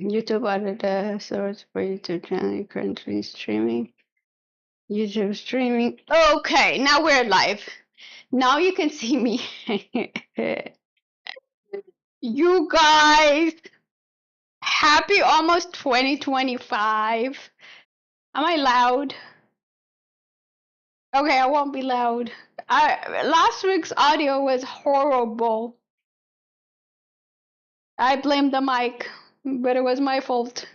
YouTube added a source for YouTube channel. You're currently streaming. YouTube streaming. Okay, now we're live. Now you can see me. You guys, happy almost 2025. Am I loud? Okay, I won't be loud. Last week's audio was horrible. I blame the mic, but it was my fault.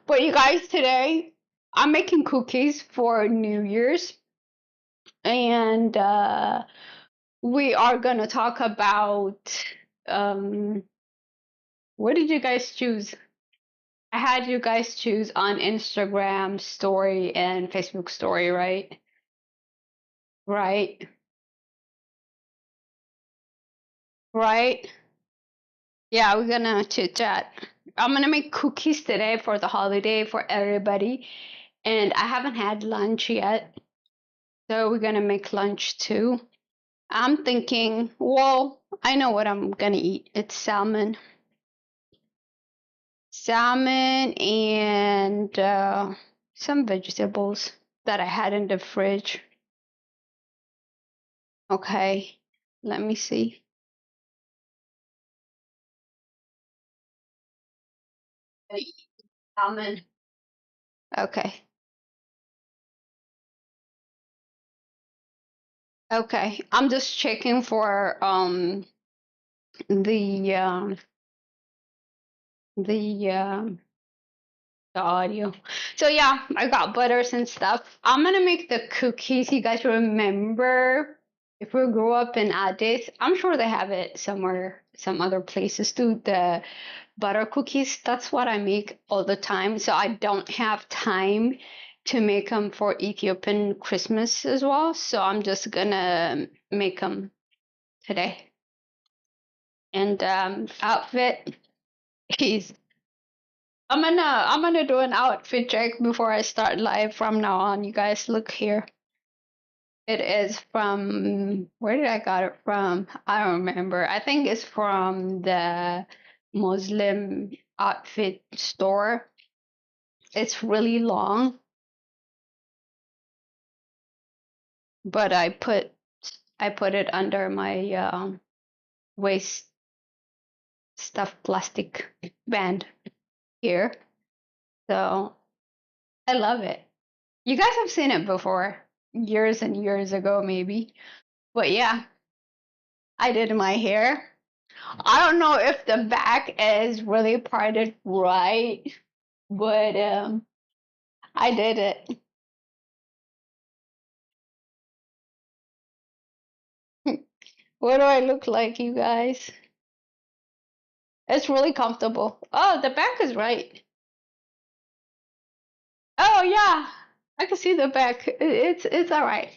But you guys, today I'm making cookies for New Year's, and we are gonna talk about what did you guys choose? I had you guys choose on Instagram story and Facebook story, right? Right? Right? Yeah, we're gonna chit chat. I'm gonna make cookies today for the holiday for everybody, and I haven't had lunch yet, so we're gonna make lunch too. I'm thinking, well, I know what I'm gonna eat. It's salmon. Salmon and some vegetables that I had in the fridge. Okay, let me see. Salmon. Okay. Okay. I'm just checking for the the audio. So yeah, I got butters and stuff. I'm gonna make the cookies. You guys remember if we grew up in Addis, I'm sure they have it somewhere, some other places too. The butter cookies, that's what I make all the time. So I don't have time to make them for Ethiopian Christmas as well. So I'm just gonna make them today. And outfit is I'm gonna do an outfit check before I start live from now on. You guys look here. It is from where did I got it from? I don't remember. I think it's from the Muslim outfit store. It's really long, but I put it under my waist stuffed plastic band here. So I love it. You guys have seen it before, years and years ago, maybe. But yeah, I did my hair. I don't know if the back is really parted right, but I did it. What do I look like, you guys? It's really comfortable. Oh, the back is right. Oh yeah, I can see the back. It's all right.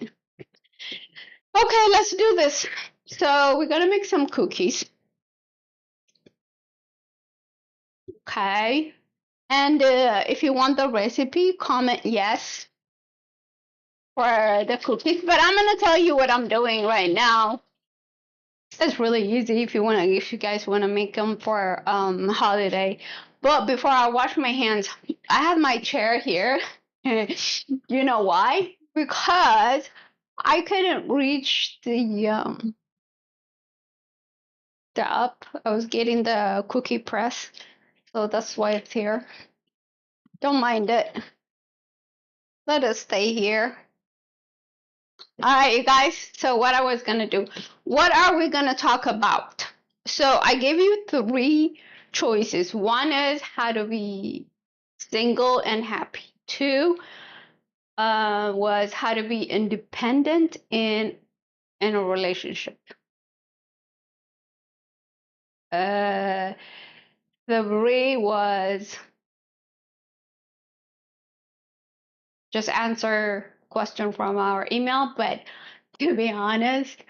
Okay, let's do this. So we're gonna make some cookies. Okay. And if you want the recipe, comment yes for the cookies. But I'm gonna tell you what I'm doing right now. It's really easy if you guys wanna make them for holiday. But before I wash my hands, I have my chair here. You know why? Because I couldn't reach the up. I was getting the cookie press, so that's why it's here. Don't mind it. Let us stay here. All right, you guys. So what I was gonna do? What are we gonna talk about? So I gave you three choices. One is how to be single and happy. Two was how to be independent in a relationship. Uh, three was just answer question from our email, but to be honest,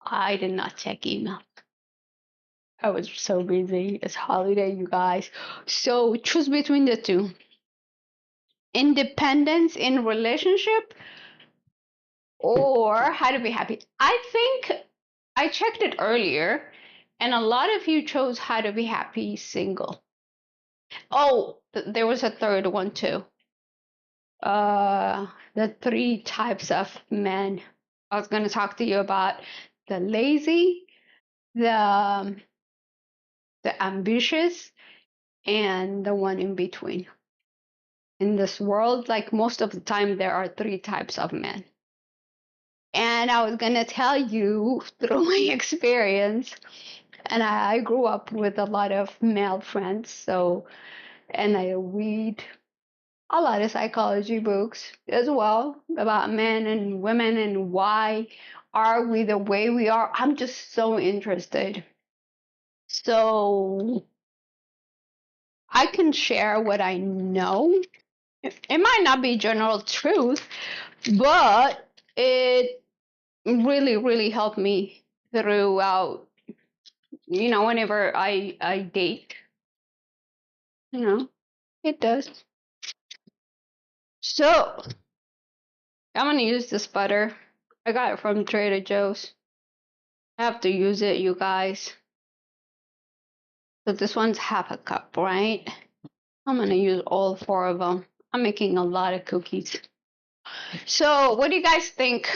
I did not check email. I was so busy. It's holiday, you guys. So choose between the two. Independence in relationship or how to be happy. I think I checked it earlier and a lot of you chose how to be happy single. Oh, there was a third one too. The three types of men. I was going to talk to you about the lazy, the the ambitious, and the one in between. In this world, like most of the time, there are three types of men. And I was going to tell you through my experience, and I grew up with a lot of male friends, so, and I read a lot of psychology books as well about men and women and why are we the way we are. I'm just so interested. So I can share what I know. It might not be general truth, but it really, really helped me throughout, whenever I date, you know, it does. So I'm gonna use this butter. I got it from Trader Joe's. I have to use it, you guys. So this one's half a cup, right? I'm gonna use all four of them. I'm making a lot of cookies. So what do you guys think?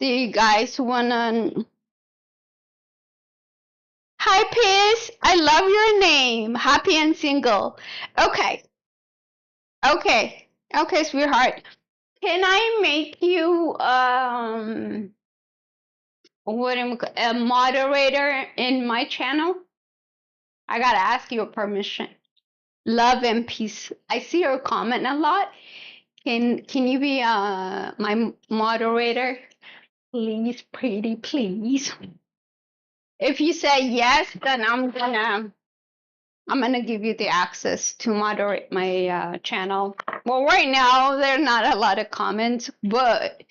Do you guys wanna... Hi, Piss. I love your name. Happy and single. Okay. Okay. Okay, sweetheart. Can I make you a moderator in my channel? I gotta ask your permission. Love and peace. I see your comment a lot. Can you be my moderator? Please, pretty please. If you say yes, then I'm gonna give you the access to moderate my channel. Well, right now there are not a lot of comments, but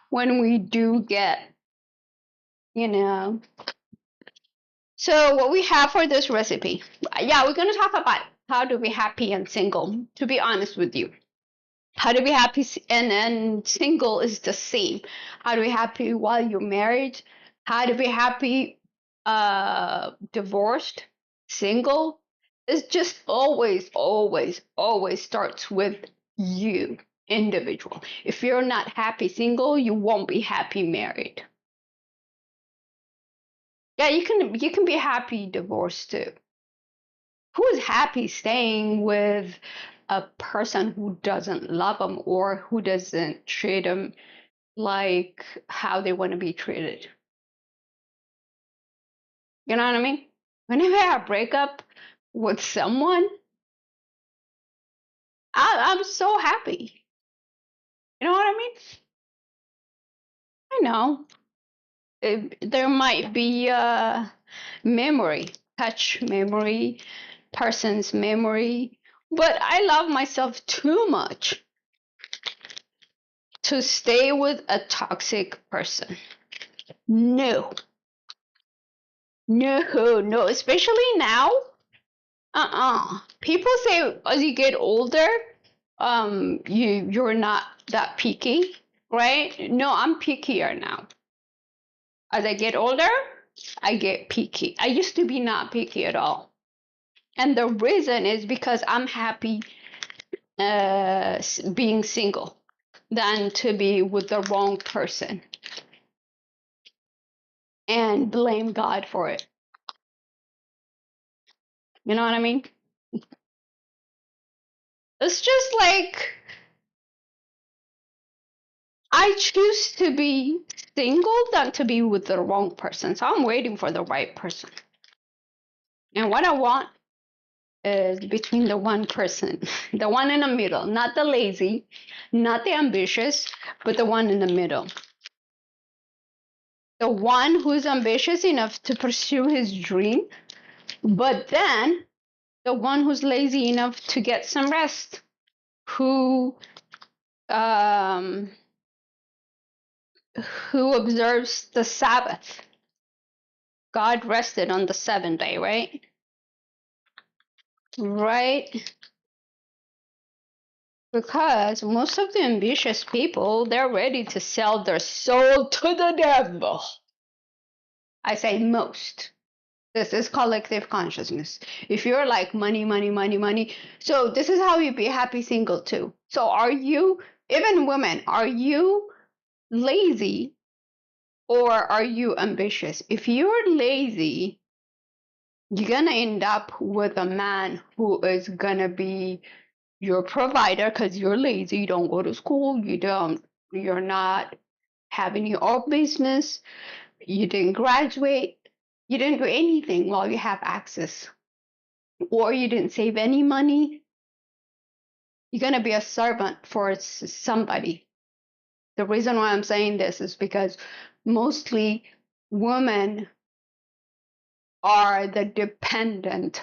when we do get, So what we have for this recipe, yeah, we're gonna talk about how to be happy and single. To be honest with you, how to be happy and single is the same. How to be happy while you're married, how to be happy divorced, single. It's just always, always, always starts with you, individual. If you're not happy single, you won't be happy married. Yeah, you can be happy divorced too. Who is happy staying with a person who doesn't love them or who doesn't treat them like how they want to be treated? You know what I mean? Whenever I break up with someone, I'm so happy. You know what I mean? I know there might be memory, touch memory, person's memory, but I love myself too much to stay with a toxic person. No. No, no, especially now. People say as you get older, you're not that picky, right? No, I'm pickier now. As I get older, I get picky. I used to be not picky at all. And the reason is because I'm happy being single than to be with the wrong person and blame God for it. You know what I mean? It's just like I choose to be single than to be with the wrong person. So I'm waiting for the right person. And what I want is between the one person, the one in the middle, not the lazy, not the ambitious, but the one in the middle. The one who's ambitious enough to pursue his dream, but then the one who's lazy enough to get some rest, who observes the Sabbath. God rested on the seventh day, right? Right? Because most of the ambitious people, they're ready to sell their soul to the devil. I say most. This is collective consciousness. If you're like money, money, money, money, so this is how you be happy single too. So are you, even women, are you lazy or are you ambitious? If you're lazy, you're gonna end up with a man who is gonna be your provider because you're lazy, you don't go to school, you're not having your own business, you didn't graduate, you didn't do anything while you have access, or you didn't save any money. You're gonna be a servant for somebody. The reason why I'm saying this is because mostly women are the dependent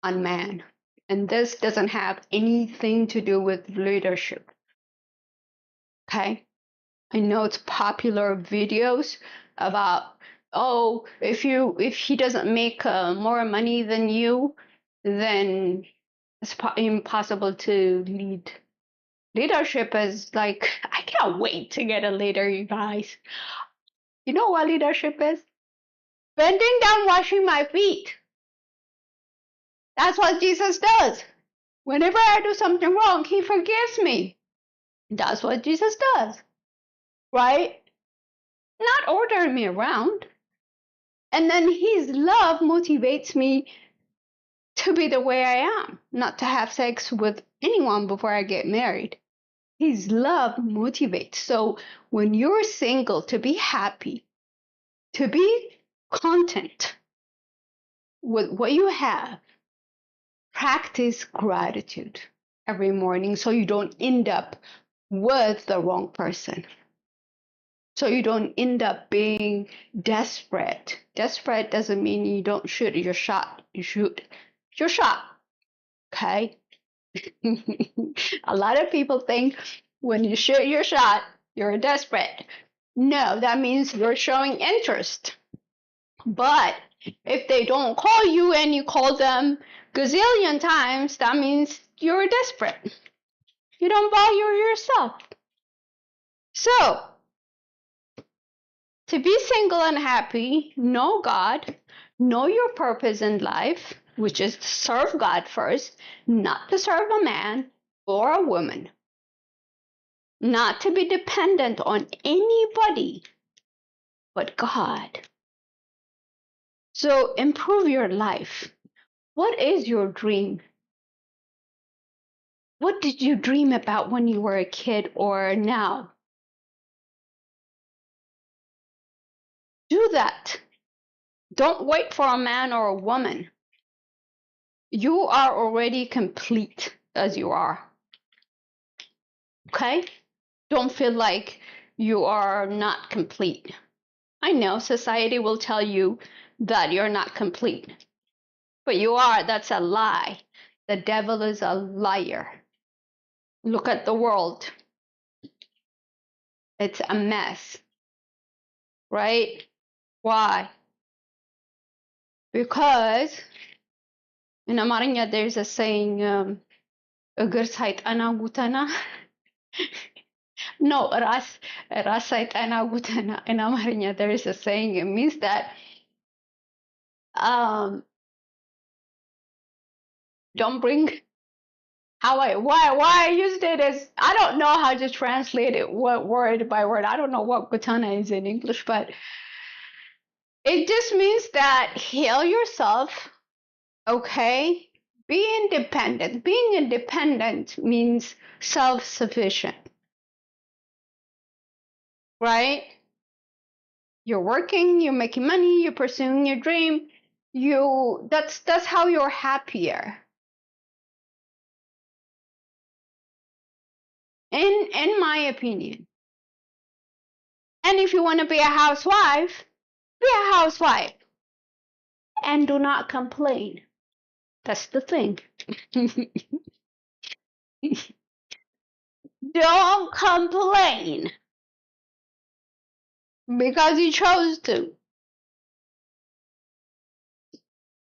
on man. And this doesn't have anything to do with leadership. Okay? I know it's popular videos about, oh, if he doesn't make more money than you, then it's impossible to lead. Leadership is like, I can't wait to get a leader, you guys. You know what leadership is? Bending down, washing my feet. That's what Jesus does. Whenever I do something wrong, he forgives me. That's what Jesus does. Right? Not ordering me around. And then his love motivates me to be the way I am, not to have sex with anyone before I get married. His love motivates. So when you're single, to be happy, to be content with what you have, practice gratitude every morning so you don't end up with the wrong person. So you don't end up being desperate. Desperate doesn't mean you don't shoot your shot. You shoot your shot. Okay? A lot of people think when you shoot your shot, you're desperate. No, that means you're showing interest. But if they don't call you and you call them gazillion times, that means you're desperate. You don't value yourself. So, to be single and happy, know God, know your purpose in life, which is to serve God first, not to serve a man or a woman, not to be dependent on anybody but God. So improve your life. What is your dream? What did you dream about when you were a kid or now? Do that. Don't wait for a man or a woman. You are already complete as you are. Okay? Don't feel like you are not complete. I know society will tell you that you're not complete, but you are. That's a lie. The devil is a liar. Look at the world. It's a mess, right? Why? Because in Amarinya there's a saying, እግር ሳይጠና ጉተና. No, ራስ ሳይጠና ጉተና. In Amarinya there is a saying, it means that don't bring why I used it is, I don't know how to translate it word by word. I don't know what gutana is in English, but it just means that heal yourself, okay? Be independent. Being independent means self-sufficient, right? You're working, you're making money, you're pursuing your dream. That's how you're happier. In my opinion. And if you want to be a housewife, be a housewife. And do not complain. That's the thing. Don't complain. Because you chose to.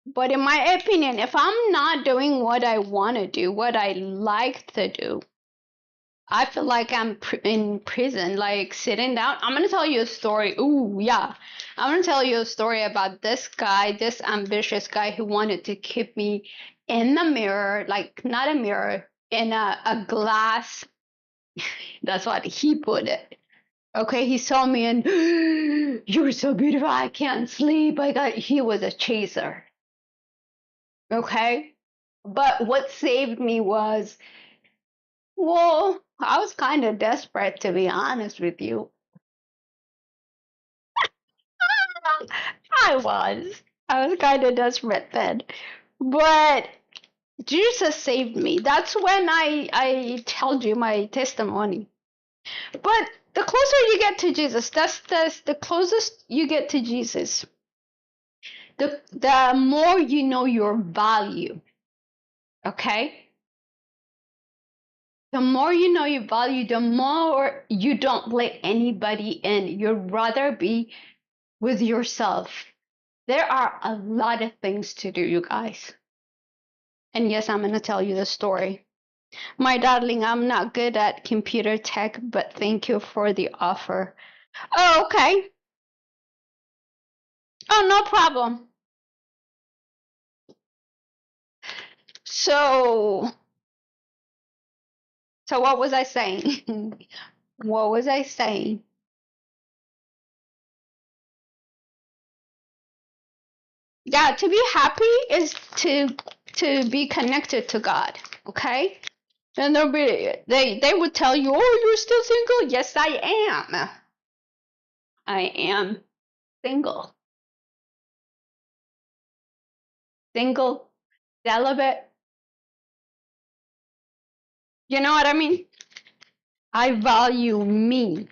But in my opinion, if I'm not doing what I want to do, what I like to do, I feel like I'm in prison, like sitting down. I'm gonna tell you a story. Ooh, yeah. I'm gonna tell you a story about this guy, this ambitious guy who wanted to keep me in the mirror, like not a mirror, in a glass. That's what he put it. Okay, he saw me and you're so beautiful. I can't sleep. He was a chaser. Okay, but what saved me was, well, I was kind of desperate, to be honest with you. I was. I was kind of desperate then. But Jesus saved me. That's when I told you my testimony. But the closer you get to Jesus, that's the closest you get to Jesus. The more you know your value. Okay? The more you know your value, the more you don't let anybody in. You'd rather be with yourself. There are a lot of things to do, you guys. And yes, I'm going to tell you the story. My darling, I'm not good at computer tech, but thank you for the offer. Oh, okay. Oh, no problem. So what was I saying? What was I saying? Yeah, to be happy is to be connected to God, okay? And they would tell you, "Oh, you're still single?" Yes, I am. I am single. Single, celibate. You know what I mean? I value me.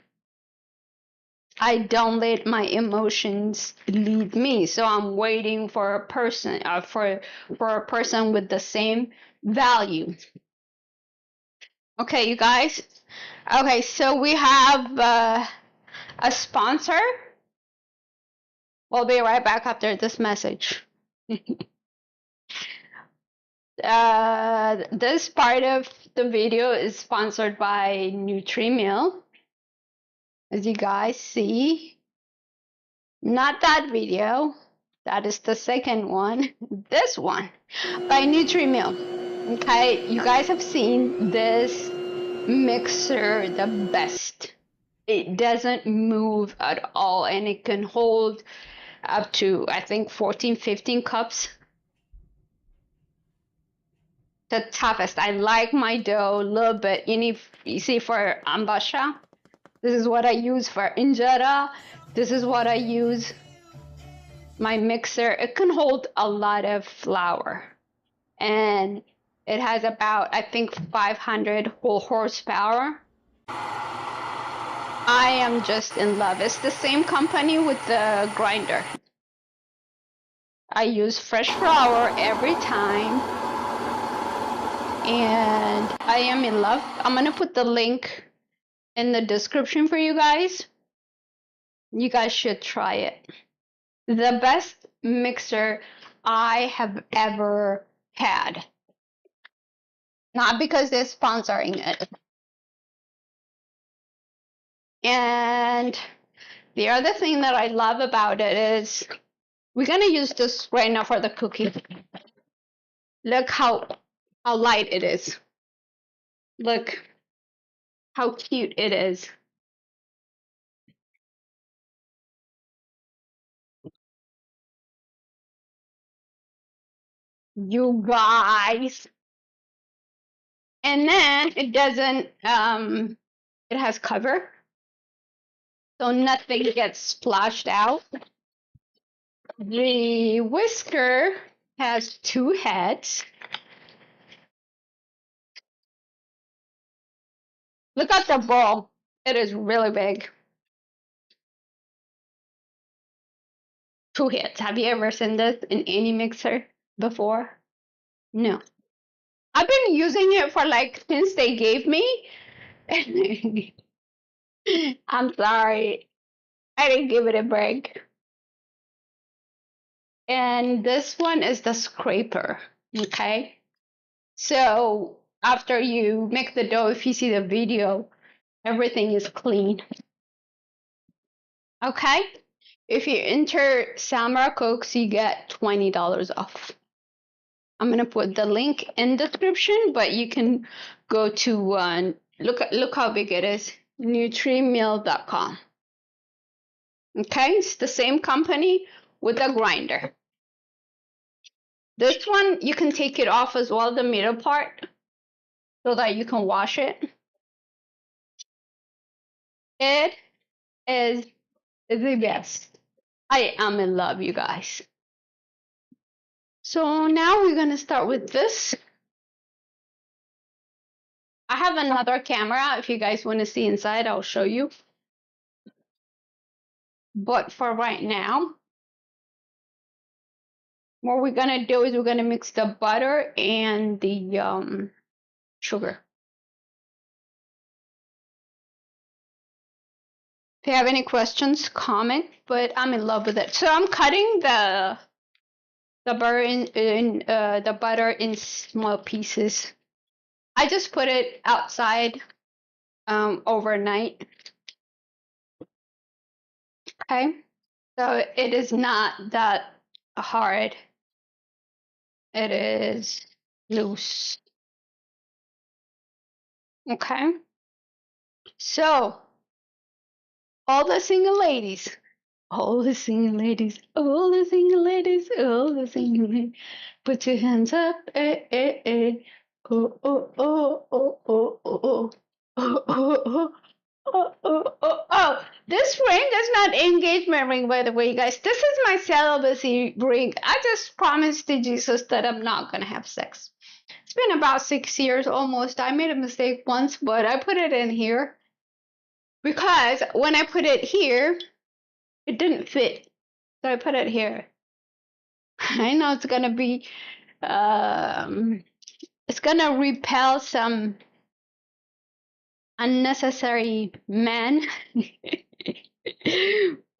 I don't let my emotions lead me. So I'm waiting for a person, for a person with the same value. Okay, you guys. Okay, so we have a sponsor. We'll be right back after this message. This part of the video is sponsored by NutriMill. As you guys see, not that video. That is the second one. This one by NutriMill. Okay, you guys have seen this mixer the best. It doesn't move at all, and it can hold up to, I think, 14, 15 cups. The toughest. I like my dough a little bit. You see, for ambasha, this is what I use for injera. This is what I use. My mixer, it can hold a lot of flour. And it has about, I think, 500 whole horsepower. I am just in love. It's the same company with the grinder. I use fresh flour every time. And I am in love. I'm going to put the link in the description for you guys. You guys should try it. The best mixer I have ever had. Not because they're sponsoring it. And the other thing that I love about it is we're going to use this right now for the cookie. Look how light it is. Look how cute it is. You guys. And then it doesn't, it has cover. So nothing gets splashed out. The whisker has 2 heads. Look at the bowl. It is really big. 2 heads. Have you ever seen this in any mixer before? No. I've been using it for like since they gave me. I'm sorry. I didn't give it a break. And this one is the scraper. Okay. So after you make the dough, if you see the video, everything is clean. Okay? If you enter SAMRACOOKS, you get $20 off. I'm gonna put the link in the description, but you can go to look how big it is. Nutrimeal.com. Okay, it's the same company with a grinder. This one you can take it off as well, the middle part, so that you can wash it. It is the best. I am in love, you guys. So now we're gonna start with this. I have another camera. If you guys want to see inside, I'll show you. But for right now, what we're gonna do is we're gonna mix the butter and the sugar. If you have any questions, comment. But I'm in love with it. So I'm cutting the butter in small pieces. I just put it outside overnight. Okay, so it is not that hard. It is loose. Okay, so all the single ladies, all the single ladies, all the single ladies, all the single ladies, put your hands up, eh, eh, eh. Oh, oh, oh, oh, oh, oh, oh, oh, oh. Oh, this ring is not engagement ring, by the way, guys. This is my celibacy ring. I just promised to Jesus that I'm not going to have sex. It's been about 6 years almost. I made a mistake once, but I put it in here because when I put it here, it didn't fit. So I put it here. I know it's going to be, it's going to repel some unnecessary men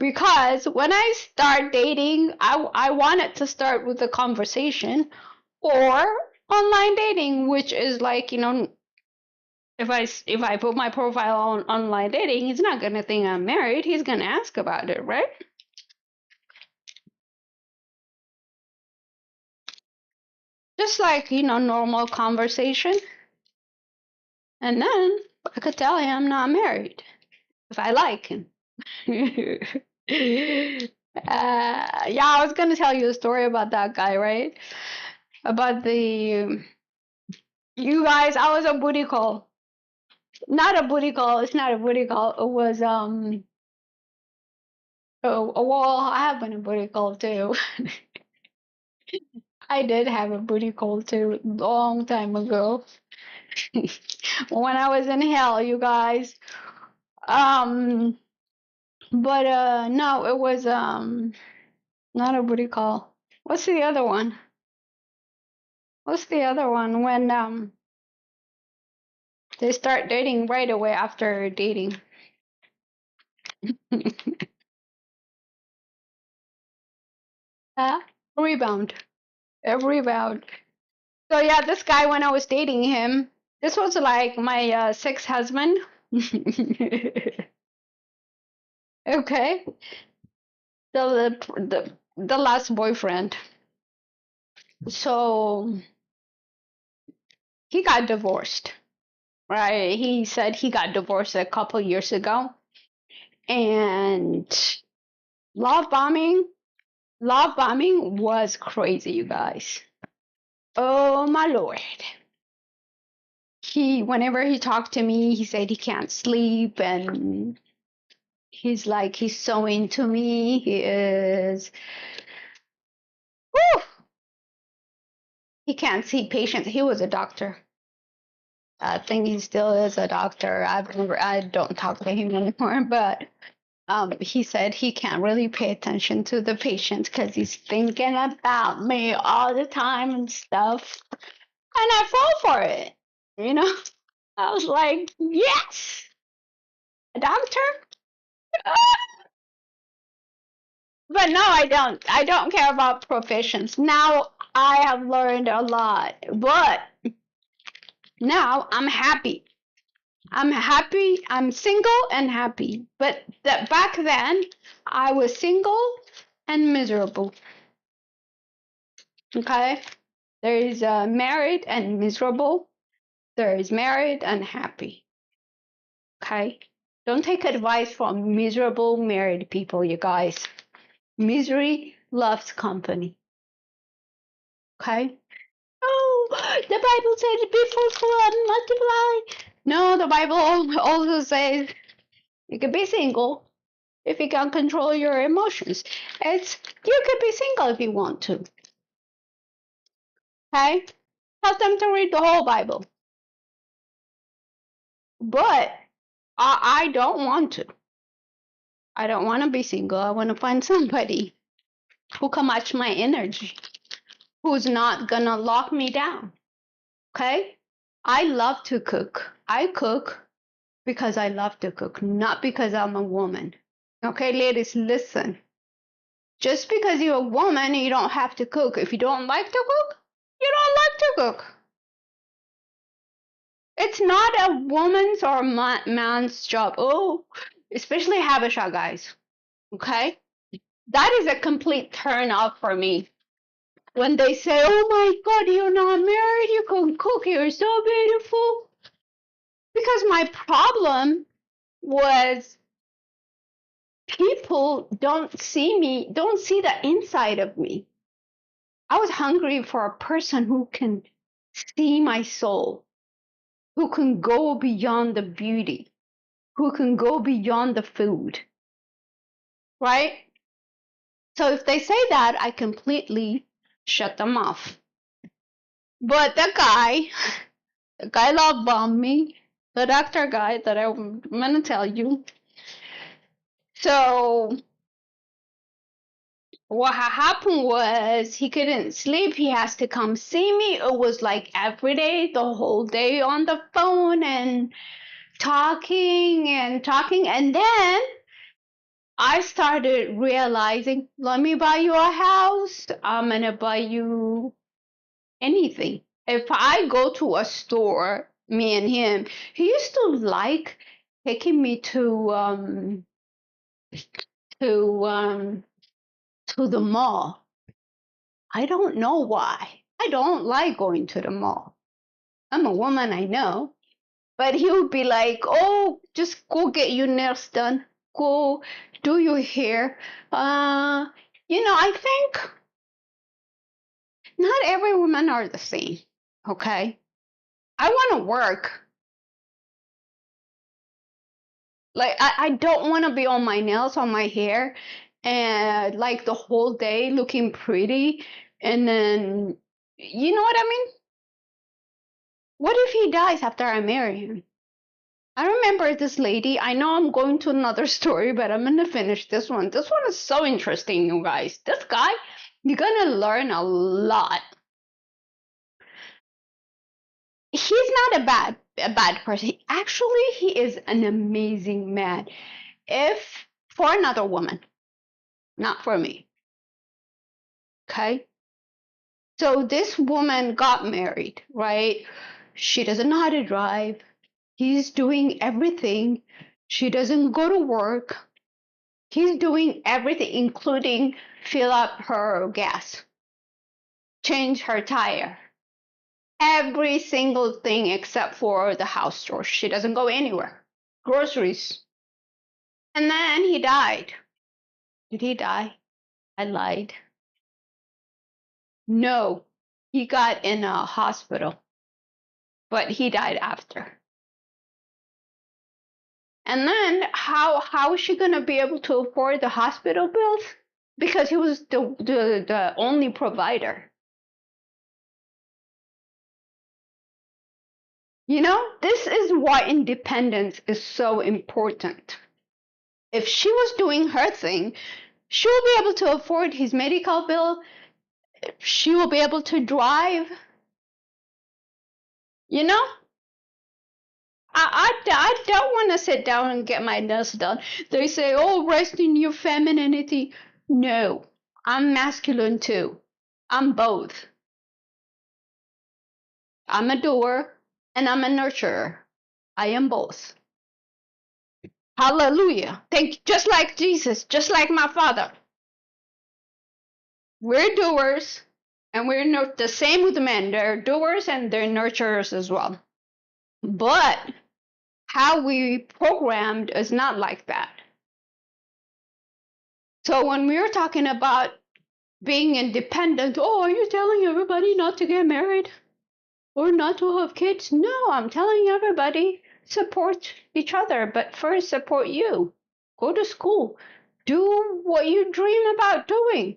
because when I start dating, I want it to start with a conversation or online dating, which is like, you know, if I put my profile on online dating, he's not gonna think I'm married. He's gonna ask about it, right? Just like, you know, normal conversation. And then I could tell him I'm not married if I like him. Yeah, I was gonna tell you a story about that guy, right? About the you guys. I was a booty call, not a booty call. It's not a booty call. It was well, I have been a booty call too. I did have a booty call too, long time ago. When I was in hell, you guys. But no, it was not a booty call. What's the other one? What's the other one when they start dating right away after dating? Rebound. A rebound. So yeah, this guy, when I was dating him, this was like my sixth husband. Okay. So the last boyfriend. So he got divorced. Right? He said he got divorced a couple years ago. And love bombing was crazy, you guys. Oh my Lord. Whenever he talked to me, he said he can't sleep and he's so into me. He is. Whew, he can't see patients. He was a doctor. I think he still is a doctor. I don't talk to him anymore, but he said he can't really pay attention to the patients because he's thinking about me all the time and stuff. And I fall for it, you know. I was like, yes, a doctor. But no, I don't. I don't care about professions. Now I have learned a lot, but Now I'm happy. I'm happy. I'm single and happy. But back then, I was single and miserable. Okay? There is married and miserable. There is married and happy. Okay? Don't take advice from miserable married people, you guys. Misery loves company. Okay? Oh, the Bible says be fruitful and multiply. No, the Bible also says you can be single if you can control your emotions. You can be single if you want to. Okay? Tell them to read the whole Bible. But I don't want to. I don't want to be single. I want to find somebody who can match my energy, who's not gonna lock me down. Okay? I love to cook. I cook because I love to cook, not because I'm a woman. Okay, ladies, listen. Just because you're a woman, you don't have to cook. If you don't like to cook, you don't like to cook. It's not a woman's or man's job. Oh, especially Habesha guys. Okay? That is a complete turn off for me. When they say, oh my God, you're not married, you can cook, you're so beautiful. Because my problem was people don't see the inside of me. I was hungry for a person who can see my soul, who can go beyond the beauty, who can go beyond the food, right? So if they say that, I completely shut them off. But the guy love bombed me, the doctor guy that I'm gonna tell you. So what happened was he couldn't sleep. He has to come see me. It was like every day, the whole day on the phone and talking and talking. And then I started realizing, let me buy you a house. I'm going to buy you anything. If I go to a store, me and him, he used to like taking me to the mall. I don't know why. I don't like going to the mall. I'm a woman, I know. But he would be like, oh, just go get your nails done. Go do your hair. I think not every woman are the same. Okay? I want to work. Like, I don't want to be on my nails, on my hair, and like the whole day looking pretty. And then, you know what I mean? What if he dies after I marry him? I remember this lady. I know I'm going to another story, but I'm gonna finish this one. This one is so interesting, you guys. This guy, you're gonna learn a lot. He's not a bad person. Actually, he is an amazing man. If for another woman, not for me. Okay? So this woman got married, right? She doesn't know how to drive. He's doing everything. She doesn't go to work. He's doing everything, including fill up her gas, change her tire, every single thing except for the house chores. She doesn't go anywhere. Groceries. And then he died. Did he die? I lied. No, he got in a hospital, but he died after. And then how is she gonna be able to afford the hospital bills? Because he was the only provider. This is why independence is so important. If she was doing her thing, she will be able to afford his medical bill. She will be able to drive. You know, I don't want to sit down and get my nails done. They say, oh, rest in your femininity. No, I'm masculine too. I'm both. I'm a doer and I'm a nurturer. I am both. Hallelujah. Just like Jesus, just like my Father. We're doers, and we're not the same with men. They're doers and they're nurturers as well. But how we programmed is not like that. So when we were talking about being independent, oh, are you telling everybody not to get married or not to have kids? No, I'm telling everybody support each other, but first support you. Go to school. Do what you dream about doing.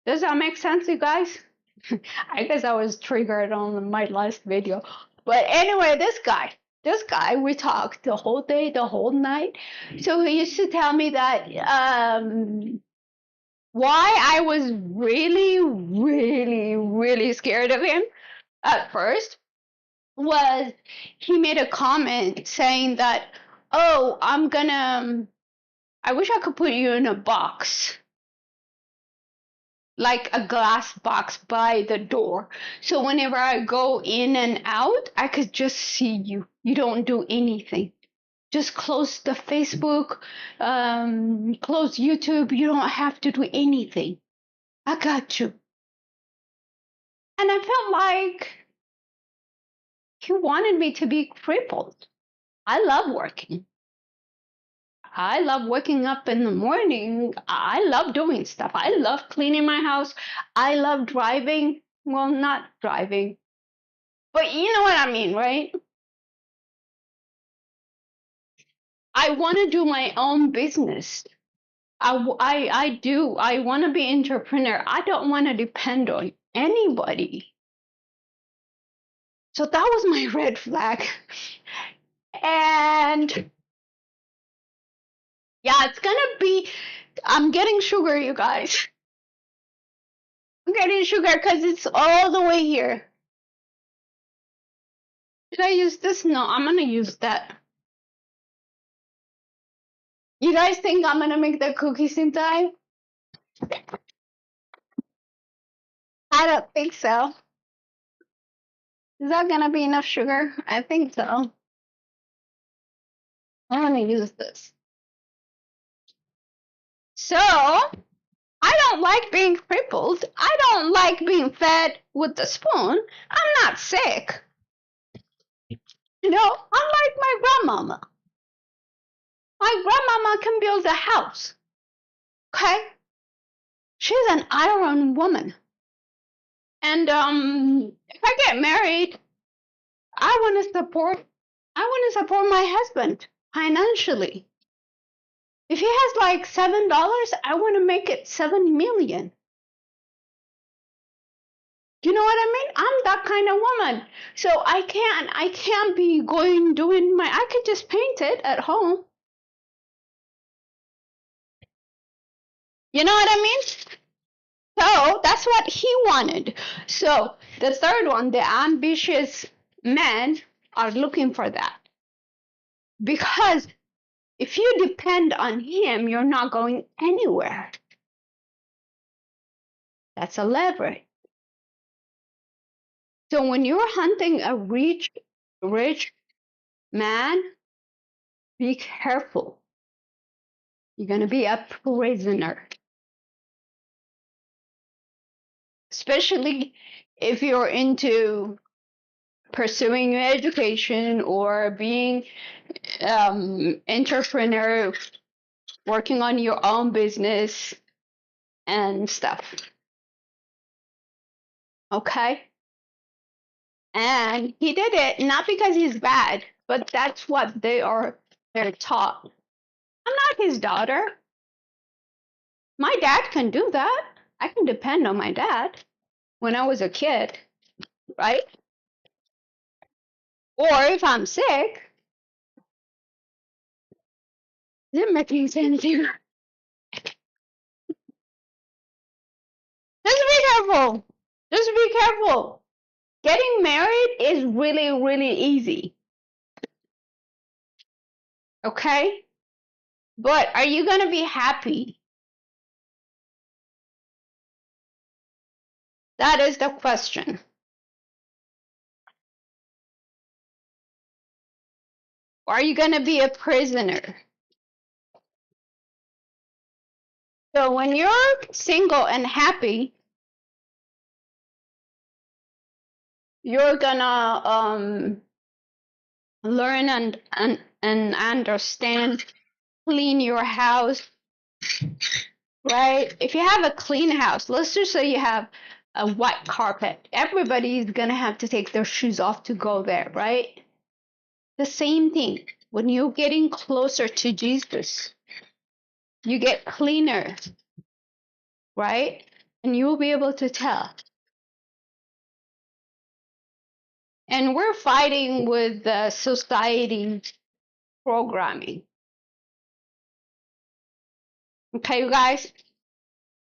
Does that make sense, you guys? I guess I was triggered on my last video. But anyway, this guy, we talked the whole day, the whole night. So he used to tell me that why I was really, really, really scared of him at first was he made a comment saying that, oh, I wish I could put you in a box, like a glass box by the door. So whenever I go in and out, I could just see you. You don't do anything. Just close the Facebook, close YouTube. You don't have to do anything. I got you. And I felt like he wanted me to be crippled. I love working. I love waking up in the morning. I love doing stuff. I love cleaning my house. I love driving. Well, not driving, but you know what I mean, right? I want to do my own business. I do. I want to be entrepreneur. I don't want to depend on anybody. So that was my red flag. And yeah, it's gonna be, I'm getting sugar, you guys. I'm getting sugar because it's all the way here. Should I use this? No, I'm gonna use that. You guys think I'm gonna make the cookies in time? I don't think so. Is that gonna be enough sugar? I think so. I'm gonna use this. So, I don't like being crippled. I don't like being fed with the spoon. I'm not sick. You know, unlike my grandmama. My grandmama can build a house. Okay? She's an iron woman. And if I get married, I want to support my husband financially. If he has like $7, I want to make it 7 million. You know what I mean? I'm that kind of woman. So I can't be I could just paint it at home. You know what I mean? So that's what he wanted. So the third one, the ambitious men are looking for that. Because if you depend on him, you're not going anywhere. That's a leverage. So when you're hunting a rich man, be careful. You're going to be a prisoner. Especially if you're into pursuing your education or being entrepreneur, working on your own business and stuff. Okay? And he did it not because he's bad, but that's what they're taught. I'm not his daughter. My dad can do that. I can depend on my dad when I was a kid, right? Or if I'm sick. Is it making sense here? Just be careful. Just be careful. Getting married is really, really easy. Okay? But are you going to be happy? That is the question. Or are you going to be a prisoner? So when you're single and happy, you're gonna learn and understand, clean your house, right? If you have a clean house, let's just say you have a white carpet, everybody's gonna have to take their shoes off to go there, right? The same thing. When you're getting closer to Jesus, you get cleaner, right? And you'll be able to tell. And we're fighting with the society programming. Okay, you guys?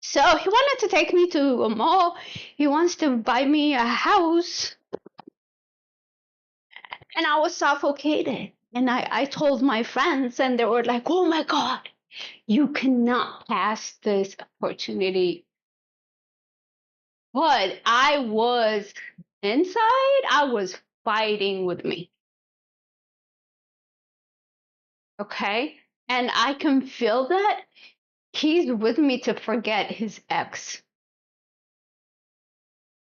So he wanted to take me to a mall. He wants to buy me a house. And I was suffocated. And I told my friends, and they were like, oh my God, you cannot pass this opportunity. But I was inside, I was fighting with me. Okay? And I can feel that he's with me to forget his ex.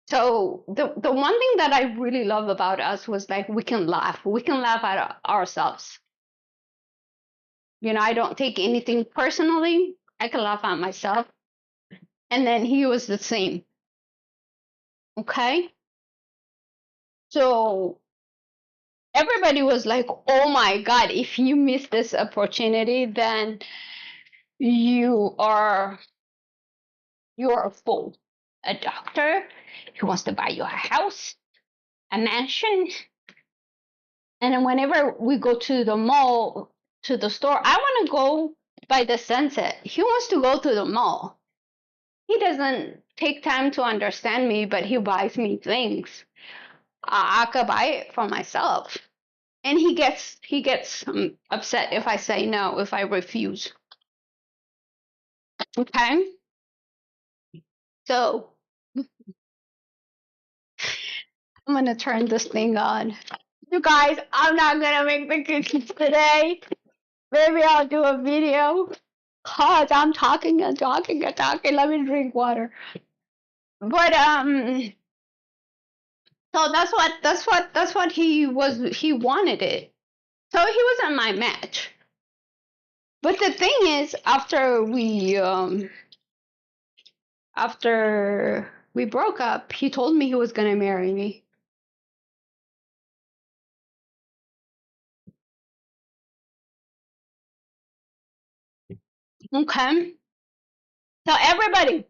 So the one thing that I really love about us was like we can laugh at ourselves. You know, I don't take anything personally. I can laugh at myself. And then he was the same. Okay? So everybody was like, oh my God, if you miss this opportunity, then you are a fool. A doctor who wants to buy you a house, a mansion. And then whenever we go to the mall, to the store, I want to go by the sunset. He wants to go to the mall. He doesn't take time to understand me, but he buys me things. I could buy it for myself. And he gets upset if I say no, if I refuse. Okay? So I'm going to turn this thing on. You guys, I'm not going to make the cookies today. Maybe I'll do a video. Cause I'm talking and talking and talking. Let me drink water. But so that's what he wanted it. So he wasn't my match. But the thing is, after we broke up, he told me he was gonna marry me. Okay. So everybody,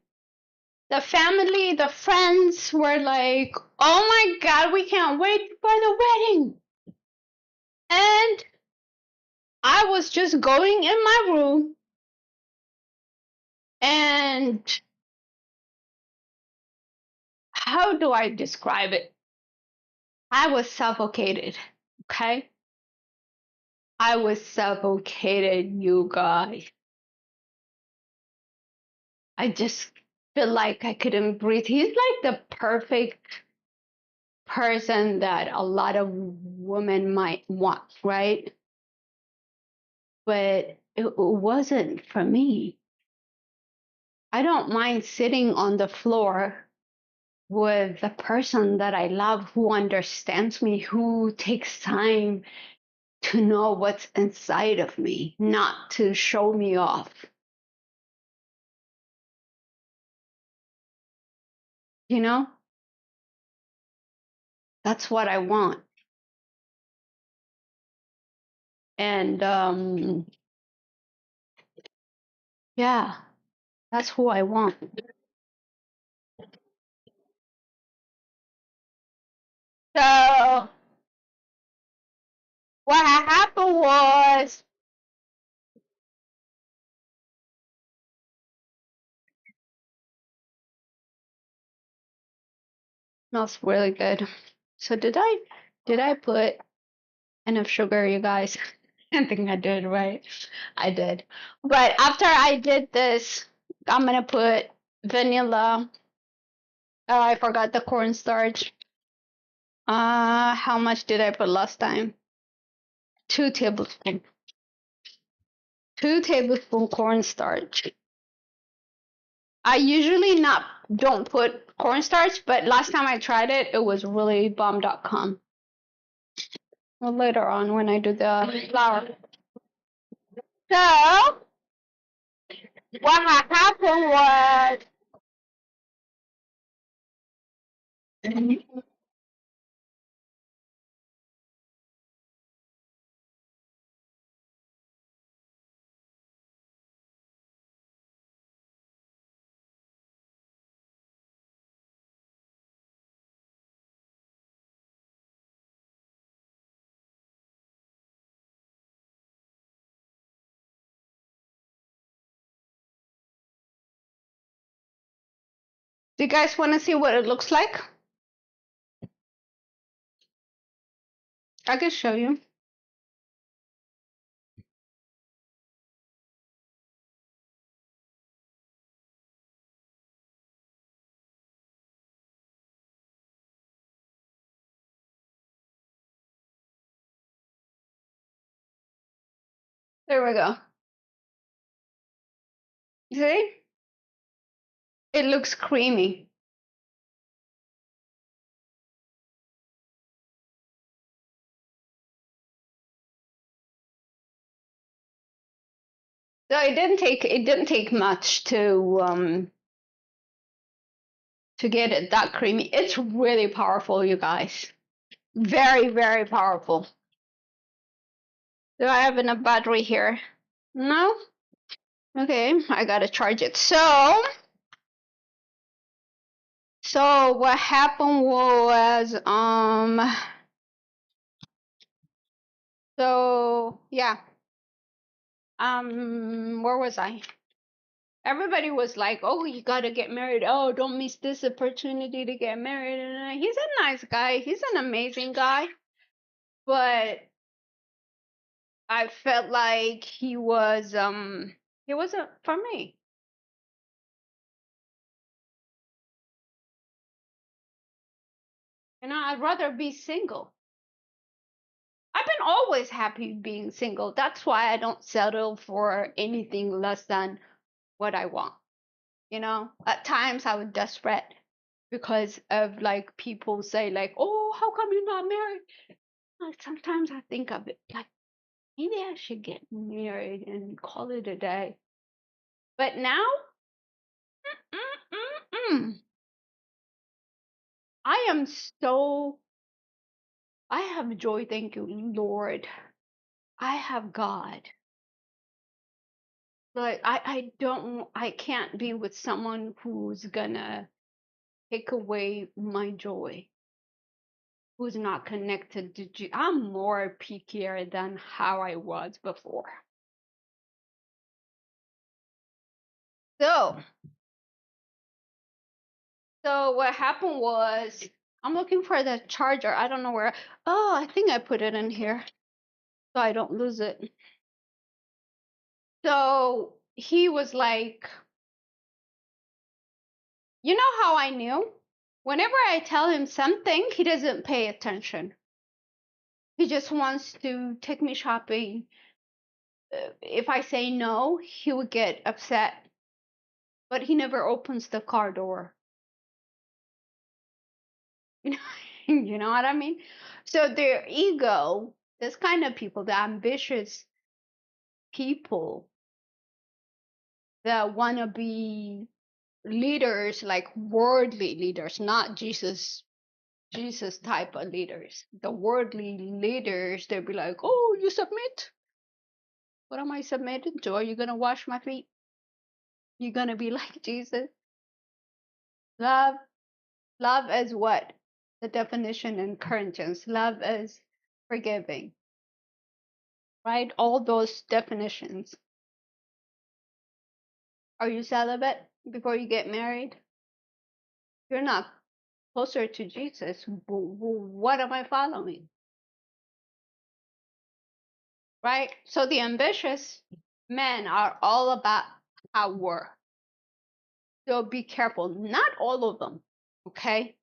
the family, the friends were like, oh my God, we can't wait for the wedding. And I was just going in my room and how do I describe it? I was suffocated, okay? I was suffocated, you guys. I just feel like I couldn't breathe. He's like the perfect person that a lot of women might want, right? But it wasn't for me. I don't mind sitting on the floor with the person that I love who understands me, who takes time to know what's inside of me, not to show me off. You know? That's what I want. And yeah, that's who I want. So what happened was smells really good. So did I put enough sugar, you guys? I think I did, right? I did. But after I did this, I'm gonna put vanilla Oh, I forgot the cornstarch. How much did I put last time? 2 tablespoons. 2 tablespoon cornstarch. I usually don't put cornstarch, but last time I tried it, it was really bomb.com. Well, later on when I do the flour. So what happened was, do you guys want to see what it looks like? I can show you. There we go. See? It looks creamy. So it didn't take much to get it that creamy. It's really powerful, you guys. Very, very powerful. Do I have enough battery here? No? Okay, I gotta charge it. So what happened was, so yeah. Where was I? Everybody was like, "Oh, you gotta get married. Oh, don't miss this opportunity to get married." And he's a nice guy. He's an amazing guy, but I felt like he wasn't for me. You know, I'd rather be single. I've been always happy being single. That's why I don't settle for anything less than what I want. You know, at times I was desperate because of like people say like, "Oh, how come you're not married?" Like sometimes I think of it like maybe I should get married and call it a day. But now, mm-mm-mm-mm. I am so I have joy, thank you, Lord. I have God. Like I can't be with someone who's gonna take away my joy, who's not connected to Jesus. I'm more pickier than how I was before. So what happened was I'm looking for the charger. I don't know where. Oh, I think I put it in here so I don't lose it. So he was like, you know how I knew? Whenever I tell him something, he doesn't pay attention. He just wants to take me shopping. If I say no, he would get upset. But he never opens the car door. You know, you know what I mean? So their ego, this kind of people, the ambitious people that want to be leaders, like worldly leaders, not Jesus type of leaders. The worldly leaders, they'll be like, "Oh, you submit? What am I submitting to? Are you gonna wash my feet? You gonna be like Jesus?" Love, love is what? The definition in Corinthians. Love is forgiving, right? All those definitions. Are you celibate before you get married? You're not closer to Jesus. What am I following? Right? So the ambitious men are all about power. So be careful. Not all of them. Okay?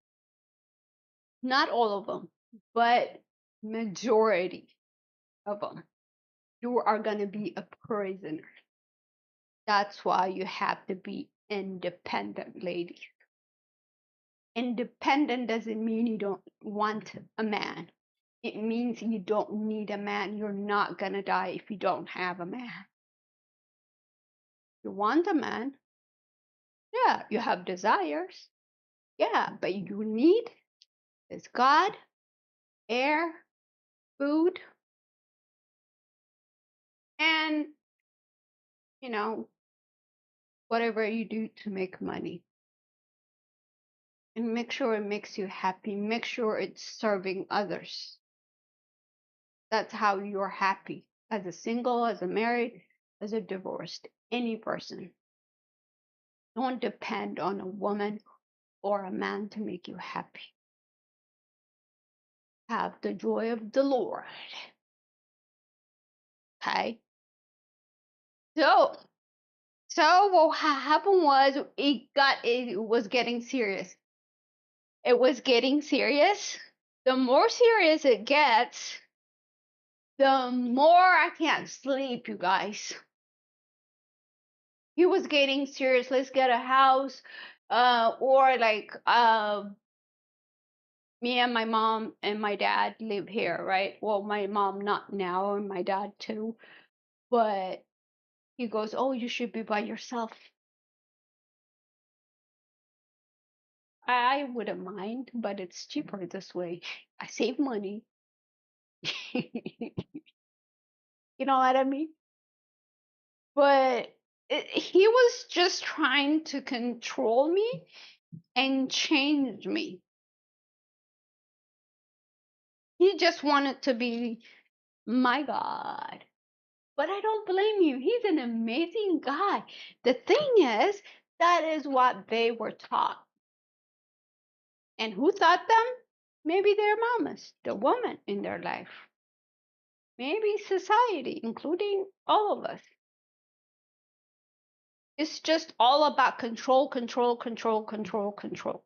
Not all of them, but majority of them. You are going to be a prisoner. That's why you have to be independent, ladies. Independent doesn't mean you don't want a man. It means you don't need a man. You're not going to die if you don't have a man. You want a man. Yeah, you have desires. Yeah, but you need is God, air, food, and, you know, whatever you do to make money. And make sure it makes you happy. Make sure it's serving others. That's how you're happy. As a single, as a married, as a divorced, any person. Don't depend on a woman or a man to make you happy. Have the joy of the Lord. Okay? So what happened was it was getting serious. It was getting serious. The more serious it gets, the more I can't sleep, you guys. He was getting serious. Let's get a house, or like me and my mom and my dad live here, right? Well, my mom not now, and my dad too. But he goes, "Oh, you should be by yourself." I wouldn't mind, but it's cheaper this way. I save money. You know what I mean? But he was just trying to control me and change me. He just wanted to be my God. But I don't blame you. He's an amazing guy. The thing is, that is what they were taught. And who taught them? Maybe their mamas, the woman in their life. Maybe society, including all of us. It's just all about control, control, control, control, control.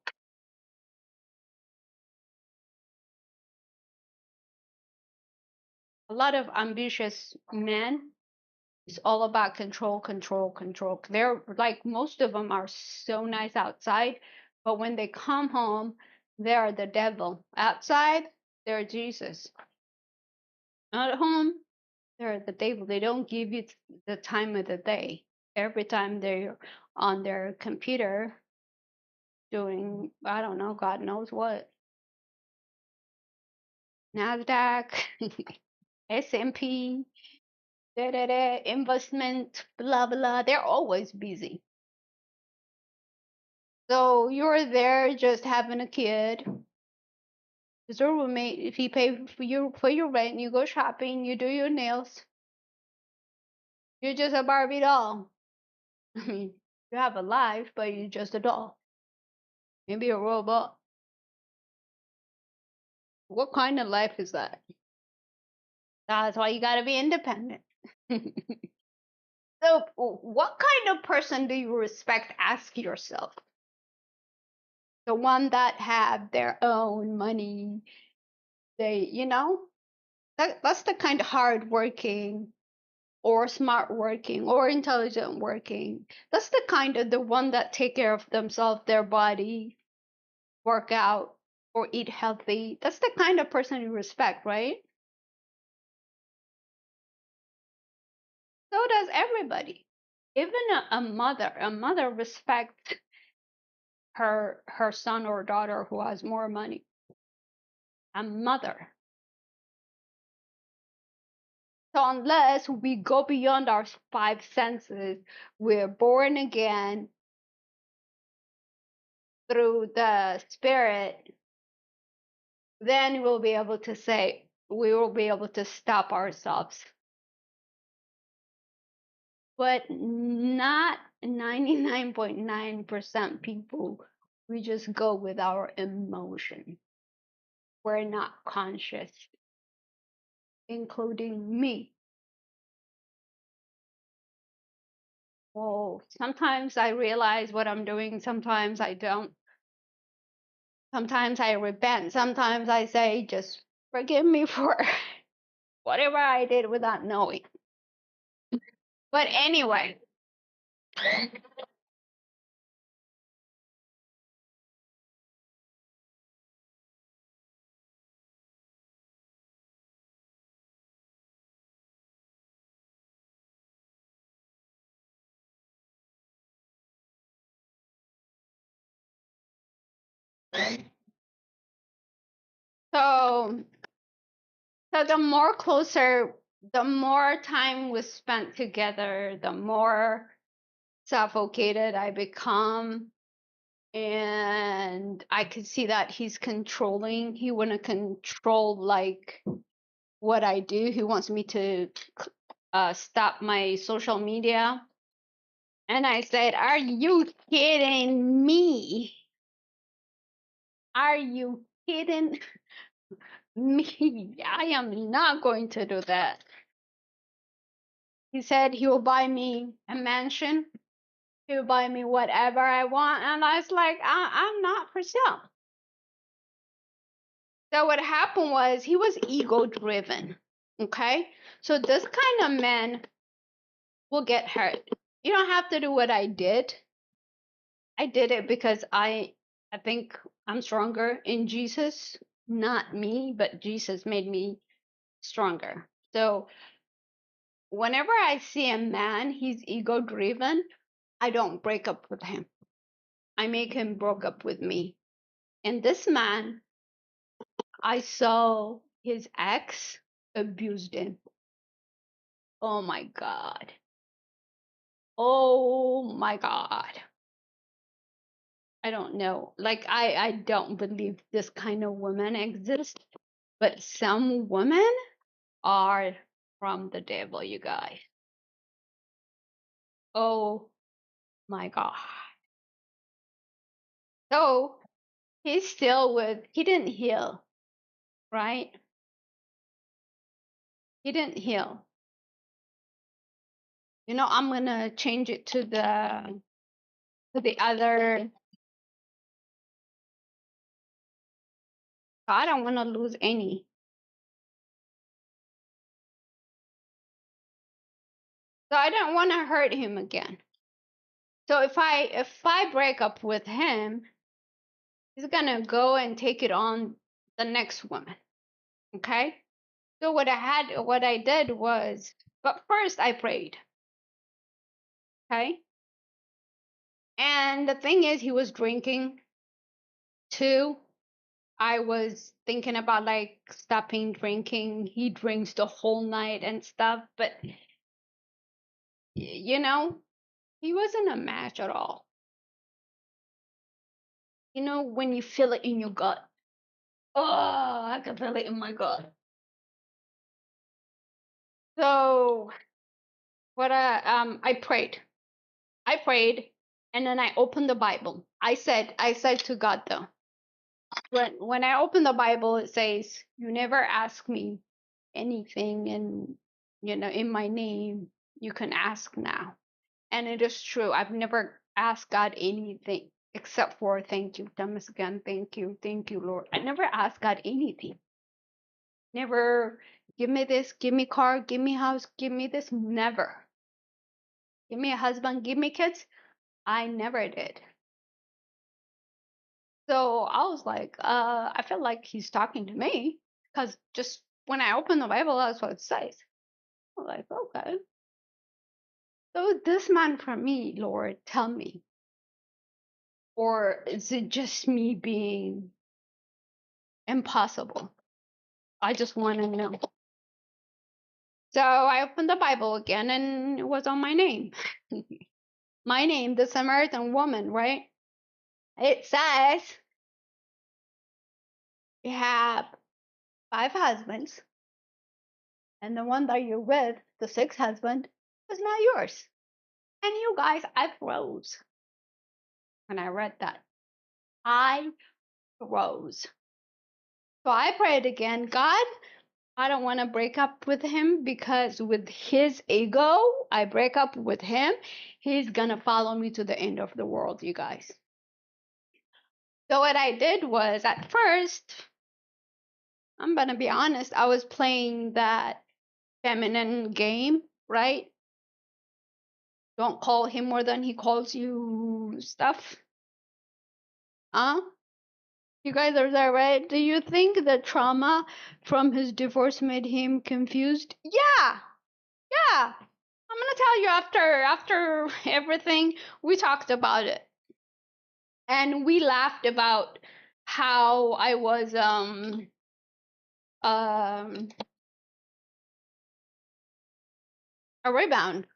A lot of ambitious men, it's all about control, control, control. They're like, most of them are so nice outside, but when they come home, they're the devil. Outside, they're Jesus. At home, they're the devil. They don't give you the time of the day. Every time they're on their computer doing, I don't know, God knows what. NASDAQ, S&P, investment, blah, blah. They're always busy. So you're there just having a kid. Is your roommate, if he pay for your rent, you go shopping, you do your nails. You're just a Barbie doll. I mean, you have a life, but you're just a doll. Maybe a robot. What kind of life is that? That's why you gotta be independent. So, what kind of person do you respect? Ask yourself. The one that have their own money. They, that's the kind of hardworking or smart working or intelligent working. That's the kind of the one that take care of themselves, their body, work out or eat healthy. That's the kind of person you respect, right? So does everybody. Even a mother. A mother respects her son or daughter who has more money. A mother. So unless we go beyond our five senses, we're born again through the spirit, then we'll be able to say, we will be able to stop ourselves. But not 99.9% people, we just go with our emotion. We're not conscious, including me. Well, sometimes I realize what I'm doing, sometimes I don't. Sometimes I repent. Sometimes I say, just forgive me for whatever I did without knowing. But anyway, so the more closer, the more time we spent together, the more suffocated I become. And I could see that he's controlling. He want to control like what I do. He wants me to stop my social media. And I said, "Are you kidding me? Are you kidding me? I am not going to do that." He said he will buy me a mansion. He will buy me whatever I want. And I was like, I'm not for sale. So what happened was he was ego driven. Okay? So this kind of man will get hurt. You don't have to do what I did. I did it because I think I'm stronger in Jesus, not me, but Jesus made me stronger. So whenever I see a man, he's ego driven, I don't break up with him. I make him broke up with me. And this man, I saw his ex abused him. Oh my God. Oh my God. I don't know. Like I don't believe this kind of woman exists, but some women are from the devil, you guys. Oh my God. So he's still he didn't heal, right? He didn't heal. You know, I'm gonna change it to the other. I don't want to lose any. So I don't want to hurt him again. So if I break up with him, he's gonna go and take it on the next woman. Okay? So what I did was, but first I prayed. Okay? And the thing is, he was drinking too. I was thinking about like stopping drinking. He drinks the whole night and stuff, but you know, he wasn't a match at all. You know, when you feel it in your gut. Oh, I can feel it in my gut. So I prayed. I prayed and then I opened the Bible. I said to God though, when I open the Bible, it says, "You never ask me anything, and in my name, you can ask now." And it is true. I've never asked God anything except for thank you, Thomas again, thank you, Lord. I never asked God anything. Never give me this, give me car, give me house, give me this. Never. Give me a husband, give me kids. I never did. So I was like, I feel like he's talking to me because just when I open the Bible, that's what it says. I'm like, okay. So this man for me, Lord, tell me. Or is it just me being impossible? I just want to know. So I opened the Bible again and it was on my name. My name, the Samaritan woman, right? It says you have 5 husbands, and the one that you're with, the sixth husband, is not yours. And you guys, I froze when I read that. I froze. So I prayed again, God, I don't want to break up with him because with his ego, I break up with him. He's going to follow me to the end of the world, you guys. So what I did was, at first, I'm gonna be honest, I was playing that feminine game, right? Don't call him more than he calls you stuff. Huh? You guys are there, right? Do you think the trauma from his divorce made him confused? Yeah. Yeah. I'm gonna tell you, after everything, we talked about it. And we laughed about how I was a rebound.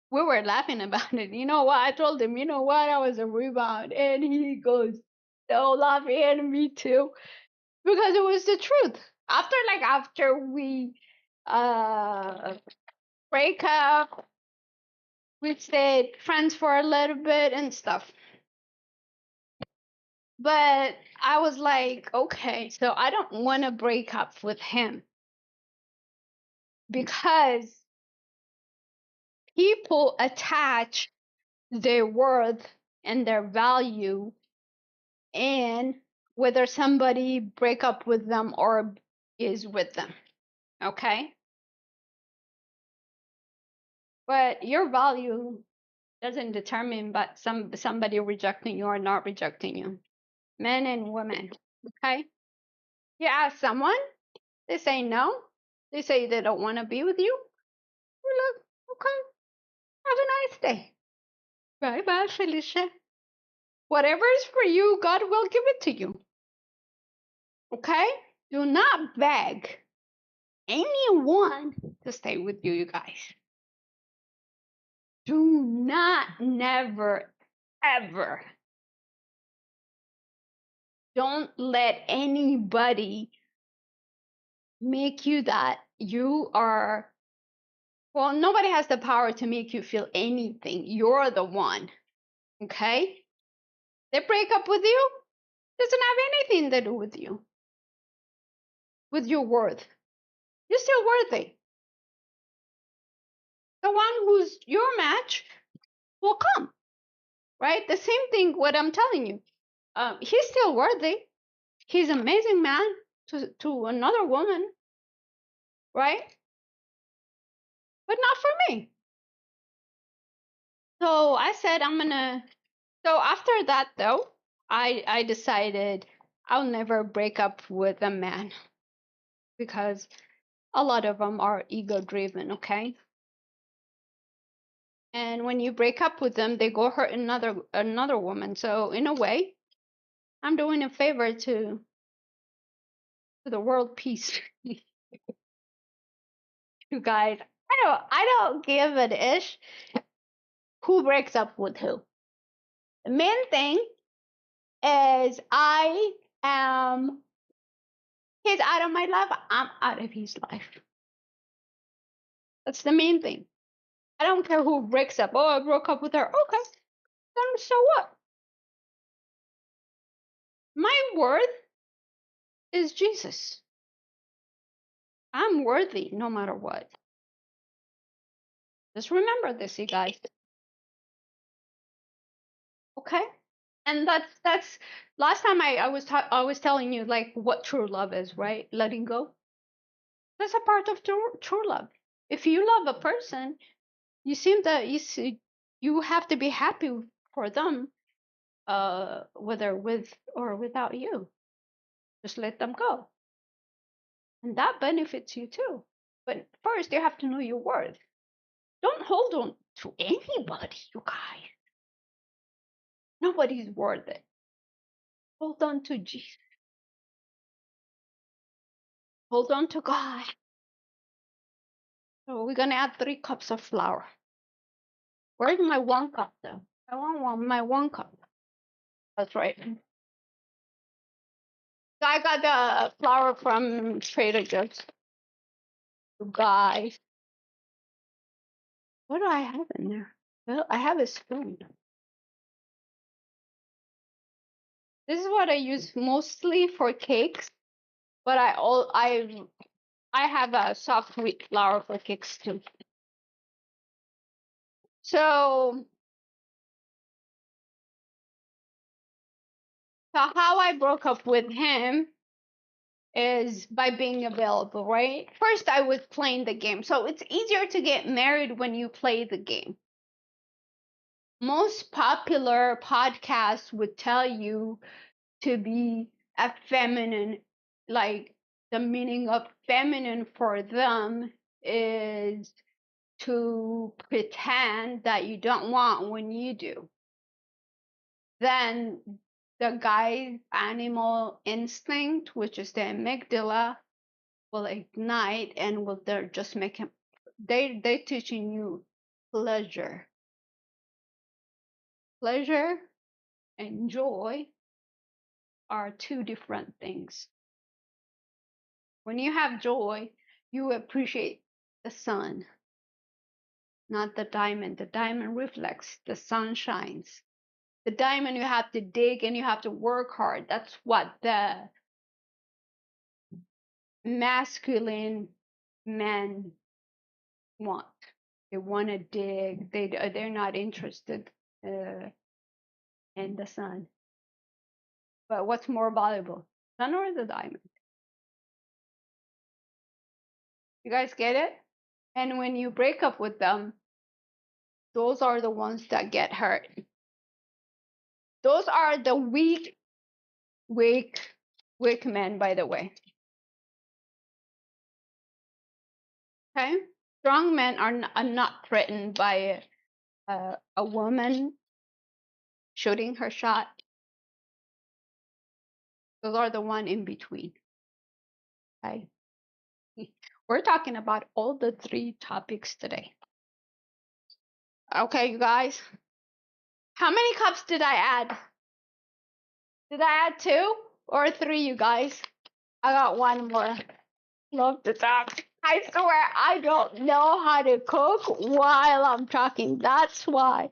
We were laughing about it. You know what? I told him, you know what? I was a rebound. And he goes, so laughing, and me too. Because it was the truth. After we break up, we stayed friends for a little bit and stuff. But I was like, okay, so I don't want to break up with him because people attach their worth and their value in whether somebody break up with them or is with them. Okay? But your value doesn't determine but somebody rejecting you or not rejecting you. Men and women. Okay? You ask someone, they say no. They say they don't want to be with you. You're like, okay, have a nice day. Bye bye, Felicia. Whatever is for you, God will give it to you. Okay? Do not beg anyone to stay with you, you guys. Do not, never, ever. Don't let anybody make you that you are. Well, nobody has the power to make you feel anything. You're the one. Okay? They break up with you, doesn't have anything to do with you, with your worth. You're still worthy. The one who's your match will come, right? The same thing, what I'm telling you. He's still worthy. He's an amazing man to another woman, right? But not for me. So I said, so after that though, I decided I'll never break up with a man because a lot of them are ego driven, okay? And when you break up with them, they go hurt another woman. So in a way, I'm doing a favor to the world peace. You guys, I don't give an ish who breaks up with who. The main thing is he's out of my life, I'm out of his life. That's the main thing. I don't care who breaks up. Oh, I broke up with her. Okay, then so what? My worth is Jesus. I'm worthy no matter what. Just remember this, you guys. Okay? And that's last time I was telling you like what true love is, right? Letting go. That's a part of true love. If you love a person, you seem that you have to be happy for them, whether with or without you. Just let them go, and that benefits you too. But first, you have to know your worth. Don't hold on to anybody, you guys. Nobody's worth it. Hold on to Jesus. Hold on to God. So we're gonna add 3 cups of flour. Where's my 1 cup though? I want my 1 cup. That's right. So I got the flour from Trader Joe's. You guys. What do I have in there? Well, I have a spoon. This is what I use mostly for cakes, but I have a soft wheat flour for cakes too. So So how I broke up with him is by being available, right? First, I was playing the game. So it's easier to get married when you play the game. Most popular podcasts would tell you to be a feminine, like the meaning of feminine for them is to pretend that you don't want when you do. Then the guy's animal instinct, which is the amygdala, will ignite and will just make him. They teaching you pleasure. Pleasure and joy are two different things. When you have joy, you appreciate the sun, not the diamond. The diamond reflects, the sun shines. The diamond you have to dig and you have to work hard. That's what the masculine men want. They want to dig. They're not interested in the sun. But what's more valuable, sun or the diamond? You guys get it? And when you break up with them, those are the ones that get hurt. Those are the weak men, by the way. Okay? Strong men are not threatened by a woman shooting her shot. Those are the one in between. Okay? We're talking about all the three topics today. Okay, you guys. How many cups did I add? Did I add 2 or 3, you guys? I got one more. Love to talk. I swear I don't know how to cook while I'm talking. That's why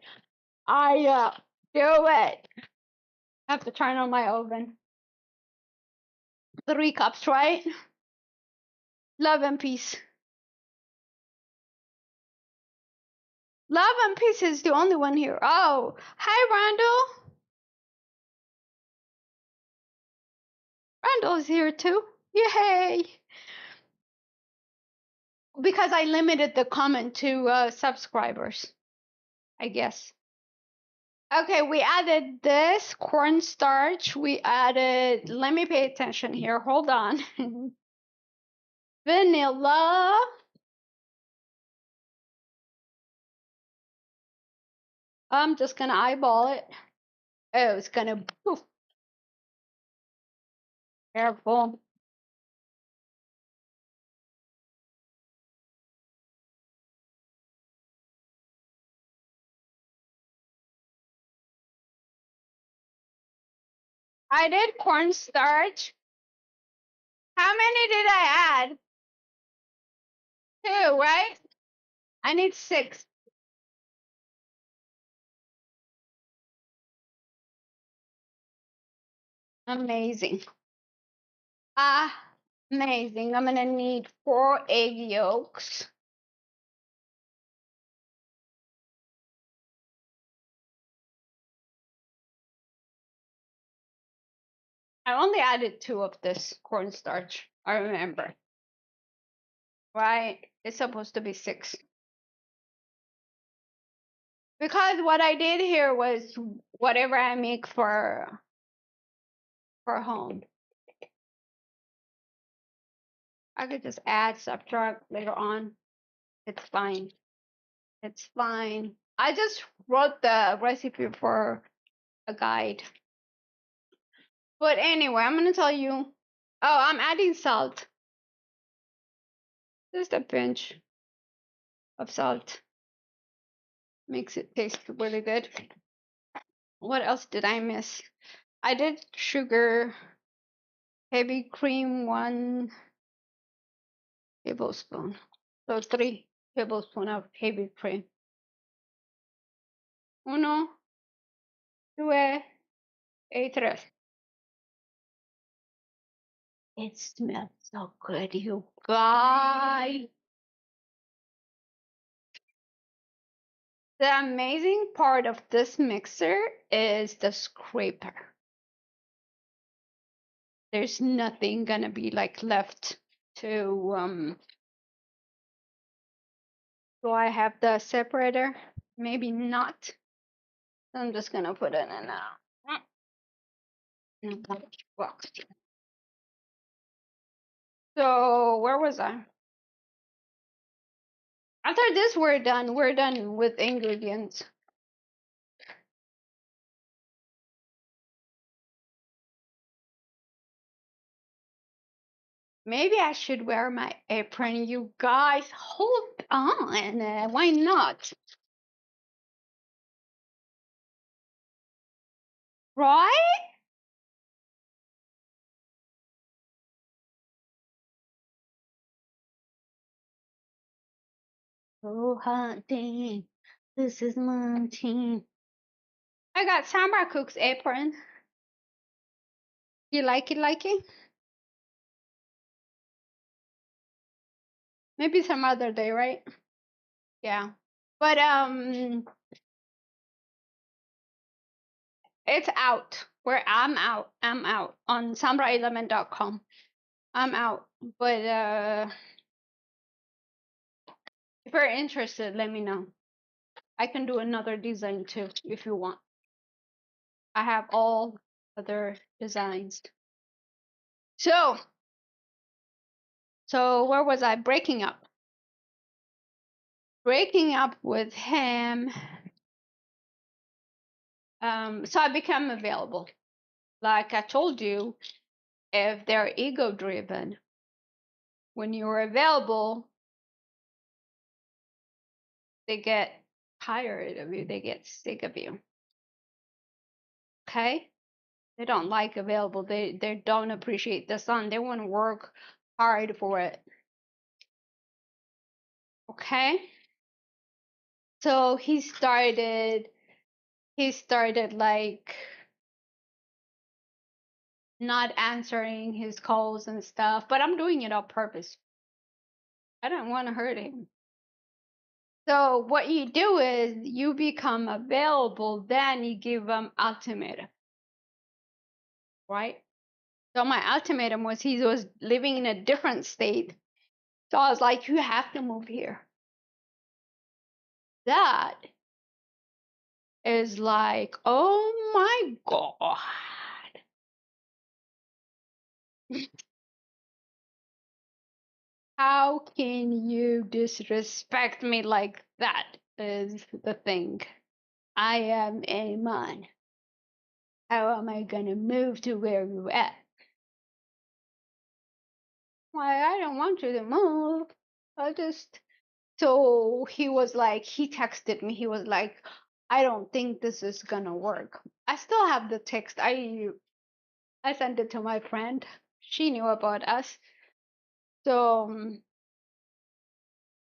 I do it. I have to turn on my oven. 3 cups, right? Love and peace. Love and peace is the only one here. Oh, hi, Randall. Randall's here too. Yay! Because I limited the comment to subscribers, I guess. Okay, we added this cornstarch. We added, let me pay attention here. Hold on. Vanilla. I'm just gonna eyeball it. Oh, it's gonna poof. Careful. I did cornstarch. How many did I add? 2, right? I need 6. Amazing. Amazing. I'm gonna need 4 egg yolks. I only added 2 of this cornstarch. I remember. Right? It's supposed to be 6. Because what I did here was whatever I make for home. I could just add, subtract later on. It's fine. It's fine. I just wrote the recipe for a guide. But anyway, I'm going to tell you. Oh, I'm adding salt. Just a pinch of salt. Makes it taste really good. What else did I miss? I did sugar, heavy cream, 1 tablespoon. So 3 tablespoons of heavy cream. 1, 2, e 3. It smells so good, you guys. The amazing part of this mixer is the scraper. there's nothing gonna be like left to do I have the separator? Maybe not. I'm just gonna put it in a box. So where was I? After this, we're done. We're done with ingredients. Maybe I should wear my apron, you guys. Hold on. Why not? Right? Oh, hunting. This is my team. I got SAMRACOOKS apron. You like it, like it? Maybe some other day, right? Yeah. But it's out. Where I'm out. I'm out on samraelement.com. I'm out. But if you're interested, let me know. I can do another design too if you want. I have all other designs. So where was I? Breaking up. Breaking up with him. So I become available. Like I told you, if they're ego driven, when you're available, they get tired of you, they get sick of you. Okay? They don't like available, they don't appreciate the sun, they want to work hard for it. Okay? So he started like not answering his calls and stuff, but I'm doing it on purpose. I don't want to hurt him. So what you do is you become available, then you give them ultimatum, right? So my ultimatum was he was living in a different state. So I was like, you have to move here. That is like, oh my God. How can you disrespect me like that? Is the thing. I am a man. How am I gonna move to where you're at? Why, I don't want you to move. I just. So he was like, he texted me. He was like, I don't think this is gonna work. I still have the text. I sent it to my friend. She knew about us. So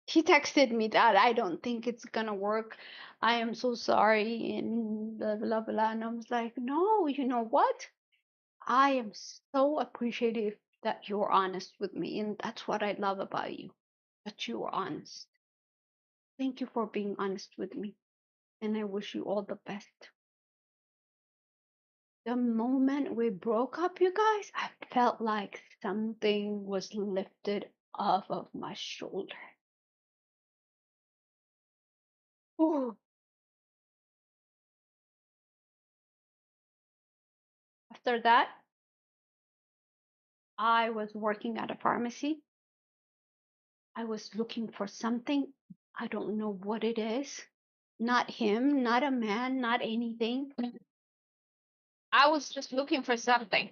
he texted me that I don't think it's gonna work. I am so sorry and blah blah blah. And I was like, no, you know what? I am so appreciative that you're honest with me, and that's what I love about you. That you are honest. Thank you for being honest with me, and I wish you all the best. The moment we broke up, you guys, I felt like something was lifted off of my shoulder. Ooh. After that, I was working at a pharmacy. I was looking for something. I don't know what it is. Not him, not a man, not anything. I was just looking for something.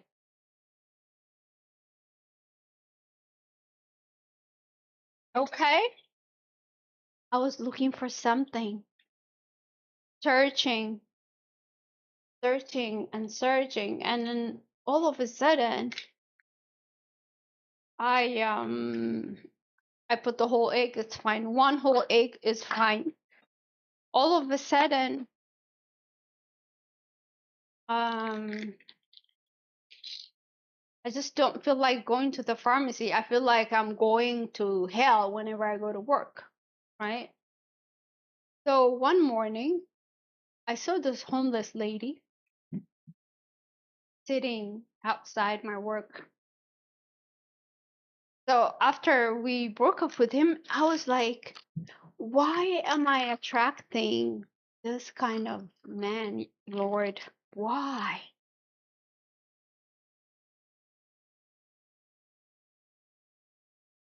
Okay? I was looking for something. Searching, searching, and searching. And then all of a sudden, I put the whole egg, it's fine. One whole egg is fine. All of a sudden, I just don't feel like going to the pharmacy. I feel like I'm going to hell whenever I go to work, right? So one morning, I saw this homeless lady sitting outside my work. So after we broke up with him, I was like, why am I attracting this kind of man, Lord? Why?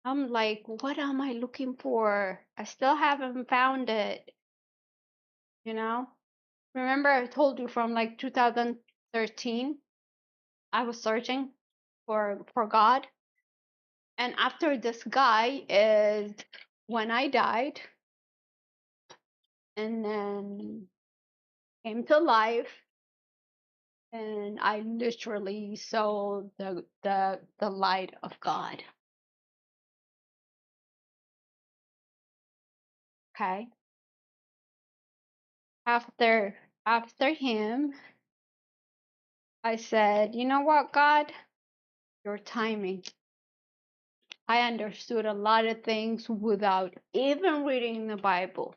I'm like, what am I looking for? I still haven't found it, you know? Remember I told you from like 2013, I was searching for God. And after this guy is when I died and then came to life, and I literally saw the light of God. Okay. After him, I said, you know what, God? Your timing. I understood a lot of things without even reading the Bible.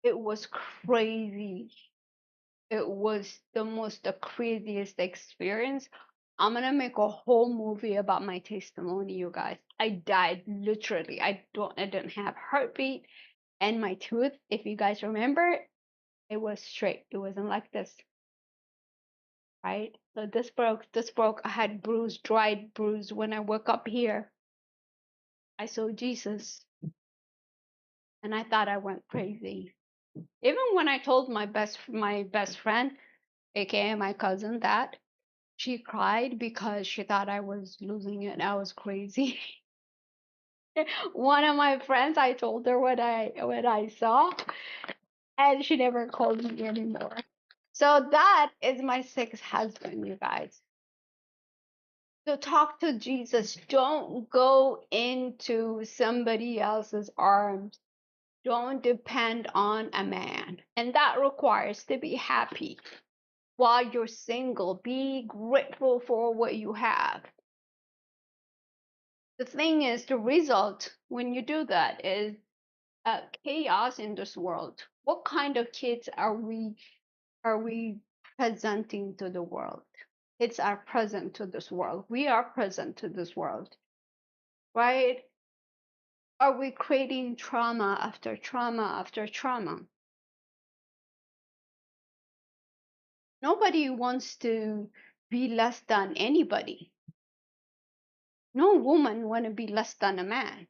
It was crazy. It was the craziest experience. I'm gonna make a whole movie about my testimony, you guys. I died literally. I didn't have heartbeat, and my tooth, if you guys remember, it was straight. It wasn't like this, right? So this broke. I had dried bruise. When I woke up here, I saw Jesus, and I thought I went crazy. Even when I told my best friend, aka my cousin, that, she cried because she thought I was losing it. I was crazy. One of my friends, I told her what I saw, and she never called me anymore. So that is my sixth husband, you guys. So talk to Jesus. Don't go into somebody else's arms. Don't depend on a man. And that requires to be happy while you're single. Be grateful for what you have. The thing is, the result when you do that is chaos in this world. What kind of kids are we presenting to the world? It's our present to this world. We are present to this world, right? Are we creating trauma after trauma after trauma? Nobody wants to be less than anybody. No woman want to be less than a man.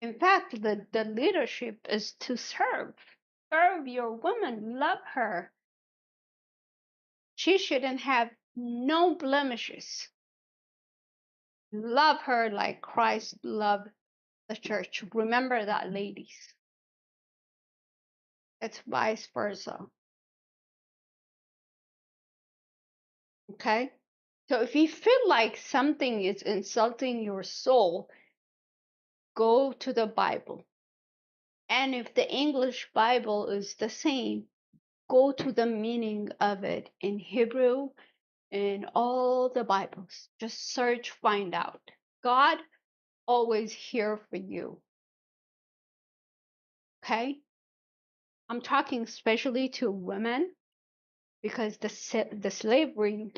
In fact, the leadership is to serve. Serve your woman, love her. She shouldn't have no blemishes. Love her like Christ loved the church. Remember that, ladies. It's vice versa. Okay? So if you feel like something is insulting your soul, go to the Bible. And if the English Bible is the same, go to the meaning of it in Hebrew, in all the Bibles. Just search, find out. God always here for you. Okay? I'm talking especially to women because the slavery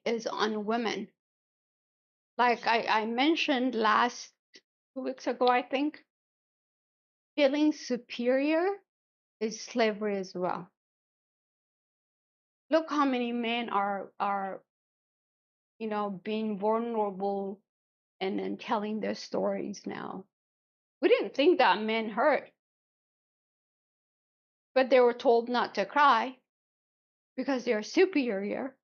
is on women. Like I mentioned last 2 weeks ago, I think, feeling superior is slavery as well. Look how many men are being vulnerable and then telling their stories now. We didn't think that men hurt, but they were told not to cry because they're superior,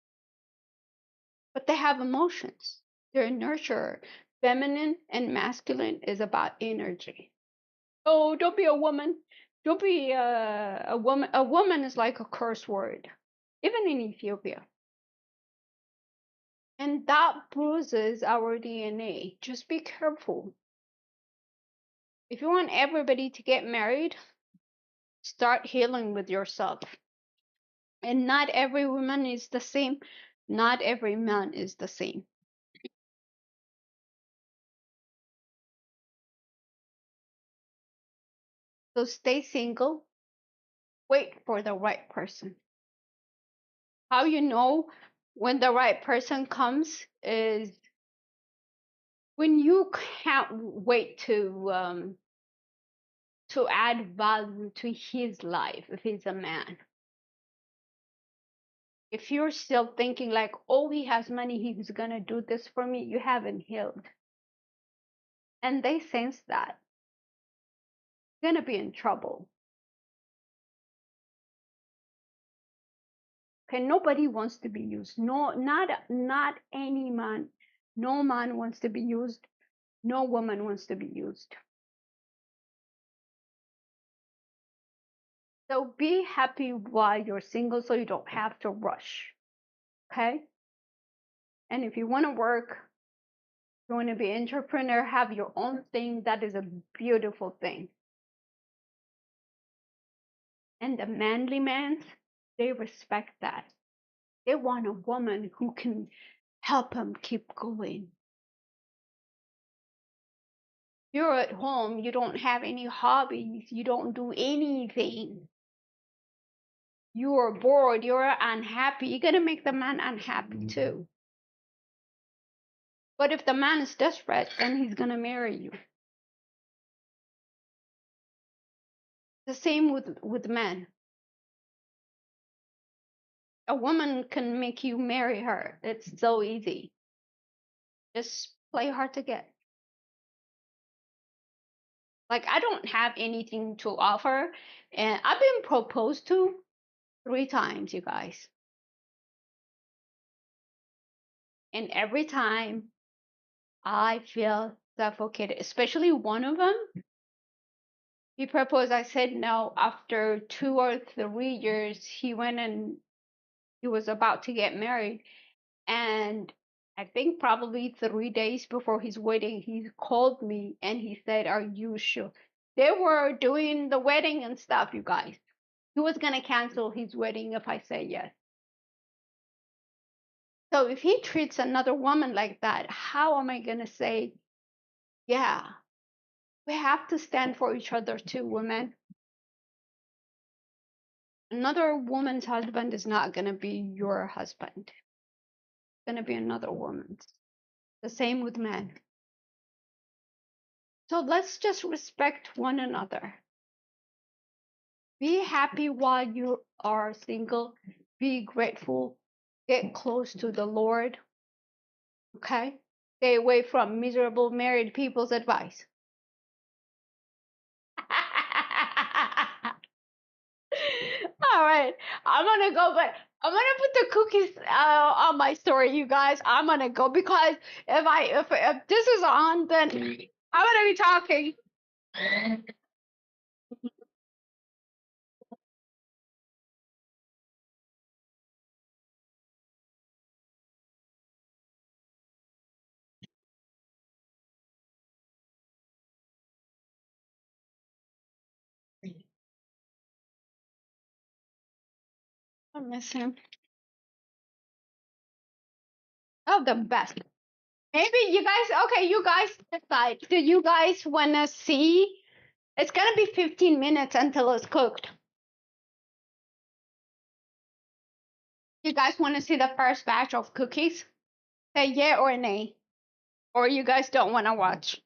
but they have emotions. They're a nurturer. Feminine and masculine is about energy. Oh, don't be a woman. Don't be a woman. A woman is like a curse word, even in Ethiopia. And that bruises our DNA. Just be careful. If you want everybody to get married, start healing with yourself. And not every woman is the same. Not every man is the same. So stay single. Wait for the right person. How you know when the right person comes is when you can't wait to add value to his life if he's a man. If you're still thinking like, oh, he has money, he's gonna do this for me, you haven't healed. And they sense that. You're gonna be in trouble. Okay, nobody wants to be used. No, not any man. No man wants to be used. No woman wants to be used. So be happy while you're single so you don't have to rush. Okay? And if you want to work, you want to be an entrepreneur, have your own thing, that is a beautiful thing. And the manly men, they respect that. They want a woman who can help them keep going. You're at home, you don't have any hobbies, you don't do anything. You're bored, you're unhappy, you're going to make the man unhappy too. But if the man is desperate, then he's going to marry you. The same with men. A woman can make you marry her. It's so easy. Just play hard to get. Like, I don't have anything to offer, and I've been proposed to 3 times, you guys. And every time I feel suffocated, especially one of them. He proposed, I said no. After 2 or 3 years, he went and he was about to get married. And I think probably 3 days before his wedding, he called me and he said, are you sure? They were doing the wedding and stuff, you guys. He was going to cancel his wedding if I say yes. So if he treats another woman like that, how am I going to say, yeah, we have to stand for each other too, women. Another woman's husband is not going to be your husband. It's going to be another woman's. The same with men. So let's just respect one another. Be happy while you are single. Be grateful. Get close to the Lord. Okay? Stay away from miserable married people's advice. All right, I'm gonna go, but I'm gonna put the cookies on my story, you guys. I'm gonna go because if this is on, then I'm gonna be talking. I miss him. Oh, the best. Maybe you guys, okay, you guys decide. Do you guys wanna see? It's gonna be 15 minutes until it's cooked. You guys wanna see the first batch of cookies? Say yeah or nay. Or you guys don't wanna watch.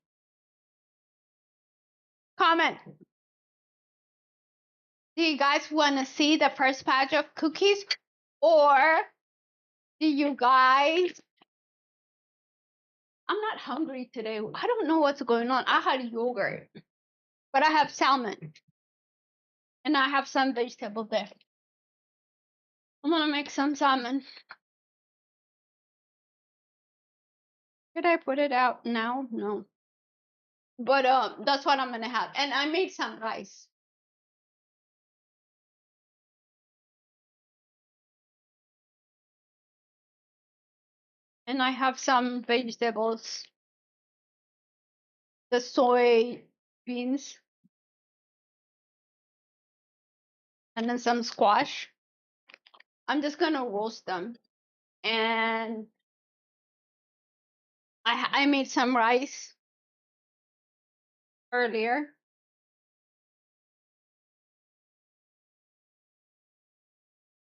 Comment. Do you guys wanna see the first batch of cookies? Or do you guys? I'm not hungry today. I don't know what's going on. I had yogurt, but I have salmon. And I have some vegetable there. I'm gonna make some salmon. Should I put it out now? No. But that's what I'm gonna have. And I made some rice. And I have some vegetables. The soy beans. And then some squash. I'm just gonna roast them. And I made some rice earlier.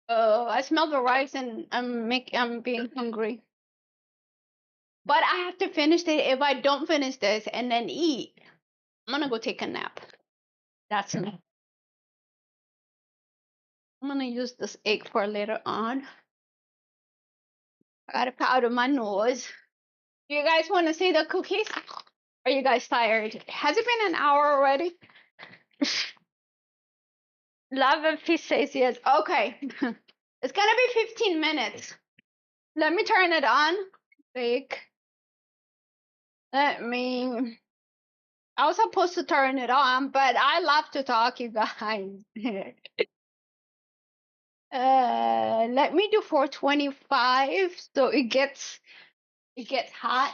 I smell the rice and I'm being hungry. But I have to finish it. If I don't finish this and then eat, I'm gonna go take a nap. That's me. I'm gonna use this egg for later on. I gotta powder my nose. Do you guys want to see the cookies? Are you guys tired? Has it been an hour already? Love if he says yes. Okay. It's gonna be 15 minutes. Let me turn it on. Bake. Let me. I was supposed to turn it on, but I love to talk, you guys. Let me do 425 so it gets hot.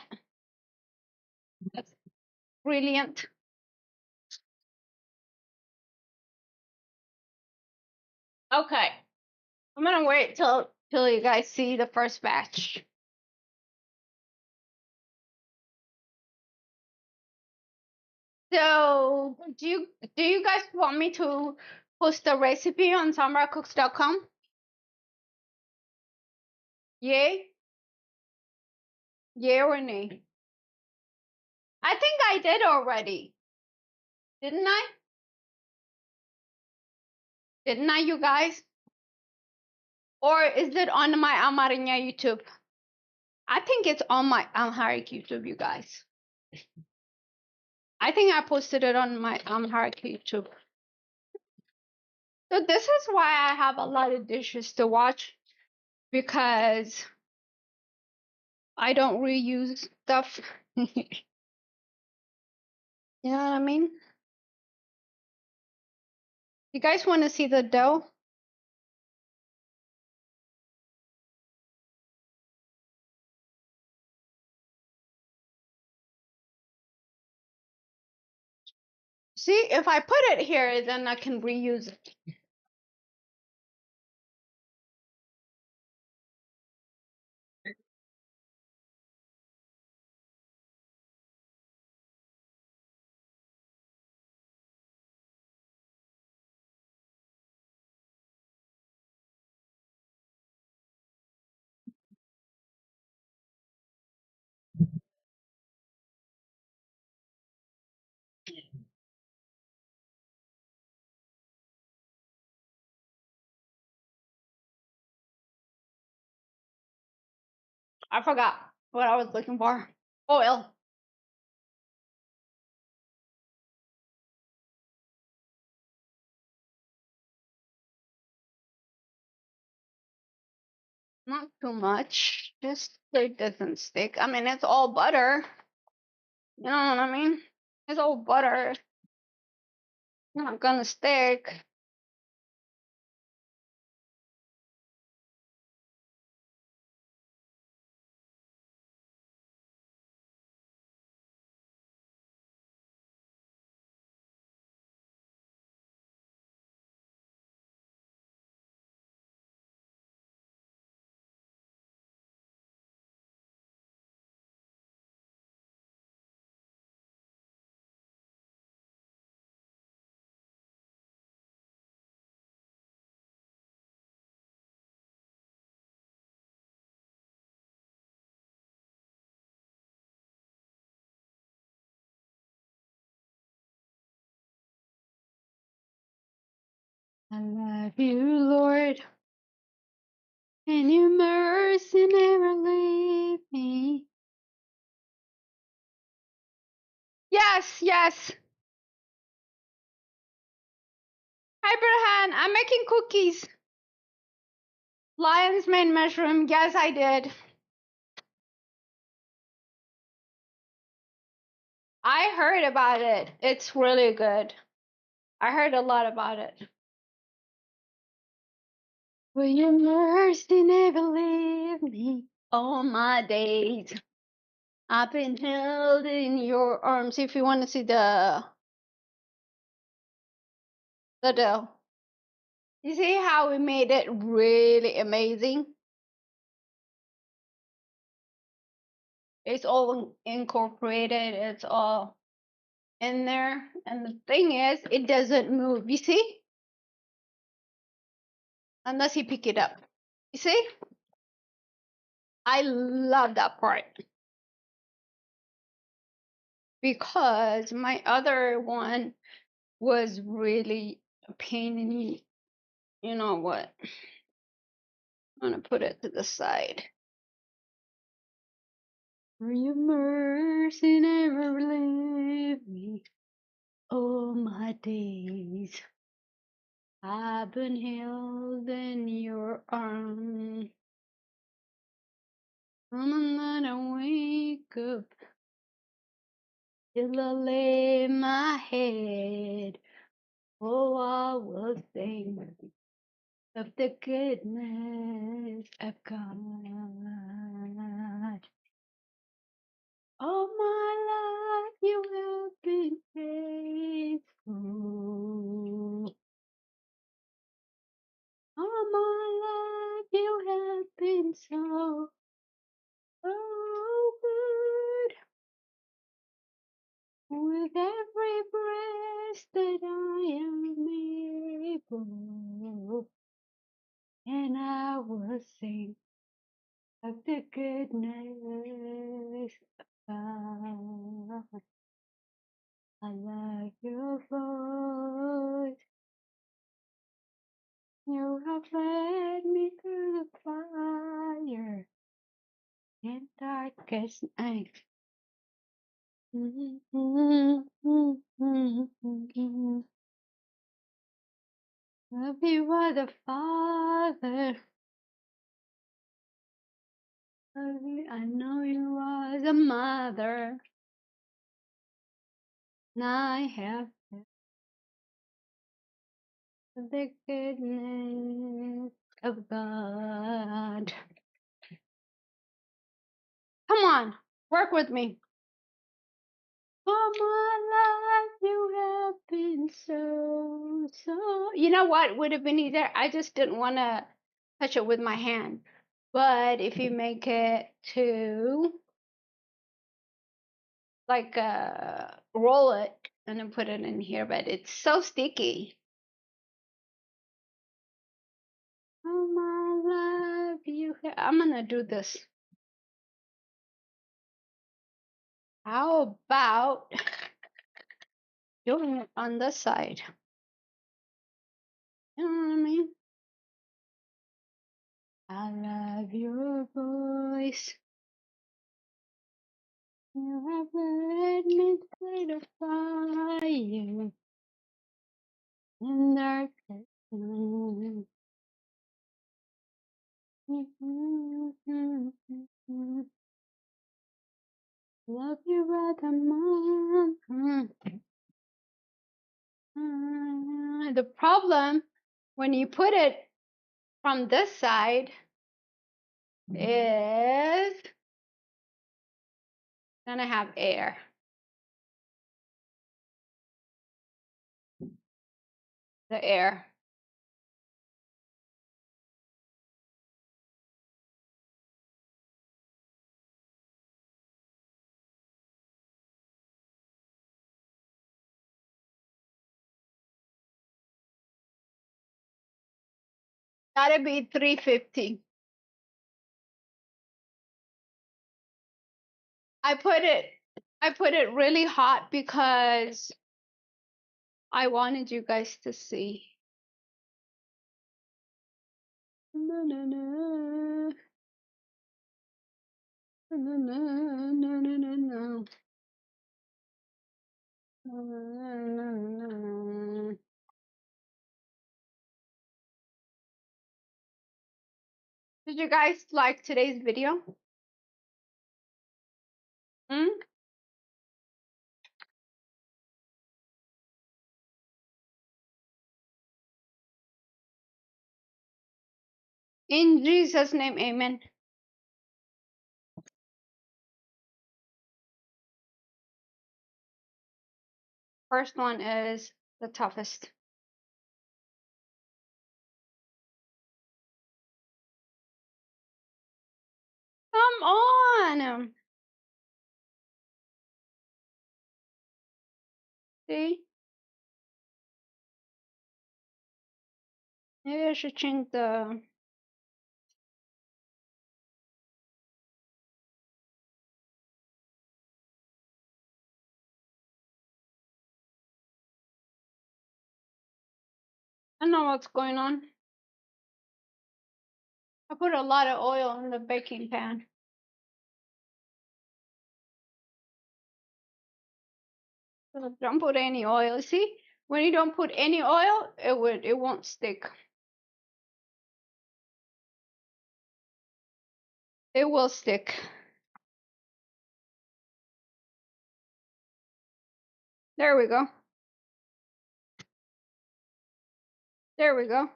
That's brilliant. Okay. I'm gonna wait till you guys see the first batch. So, do you guys want me to post the recipe on SAMRACOOKS.com? Yay? Yay or nay? I think I did already. Didn't I? Didn't I, you guys? Or is it on my Amarinya YouTube? I think it's on my Amharic YouTube, you guys. I think I posted it on my Amharic YouTube. So this is why I have a lot of dishes to watch, because I don't reuse stuff. You know what I mean? You guys want to see the dough? See, if I put it here, then I can reuse it. I forgot what I was looking for. Oil. Not too much, just so it doesn't stick. I mean, it's all butter. You know what I mean? It's all butter. It's not gonna stick. I love you, Lord, and your mercy never leave me. Yes, yes. Hi, Burhan. I'm making cookies. Lion's mane mushroom. Yes, I did. I heard about it. It's really good. I heard a lot about it. Will your mercy never leave me all my days? I've been held in your arms. If you want to see the dough. You see how we made it really amazing? It's all incorporated. It's all in there. And the thing is, it doesn't move. You see? unless he pick it up. You see? I love that part because my other one was really a pain in the, you know what? I'm gonna put it to the side. For your mercy never leave me all my days. I've been held in your arms. From the I wake up till I lay my head. Oh, I will sing of the goodness of God. All my life you have been faithful. All my life you have been so, oh good. With every breath that I am able, and I will sing of the goodness of God. I like your voice. You have led me through the fire in darkest night. Love you are the Father. Love you, I know you are the Mother. And I have the goodness of God. Come on, work with me. All my life you have been so. You know what would have been easier? I just didn't want to touch it with my hand. But if you make it to like roll it and then put it in here, but it's so sticky. All my life you have. I'm gonna do this. How about doing it on this side? You know what I mean? I love your voice. You have led me through the fire in darkest night. Love you, brother, mom. The problem when you put it from this side is gonna have air. The air. Gotta be 350. I put it really hot because I wanted you guys to see. Na, na, na. Na, na, na, na, na, na, na. Na, na, na, na. Did you guys like today's video? Hmm? In Jesus' name, amen. First one is the toughest. Come on. See? Maybe I should change the. I don't know what's going on. I put a lot of oil in the baking pan. So don't put any oil. See, when you don't put any oil, it won't stick. It will stick. There we go. There we go.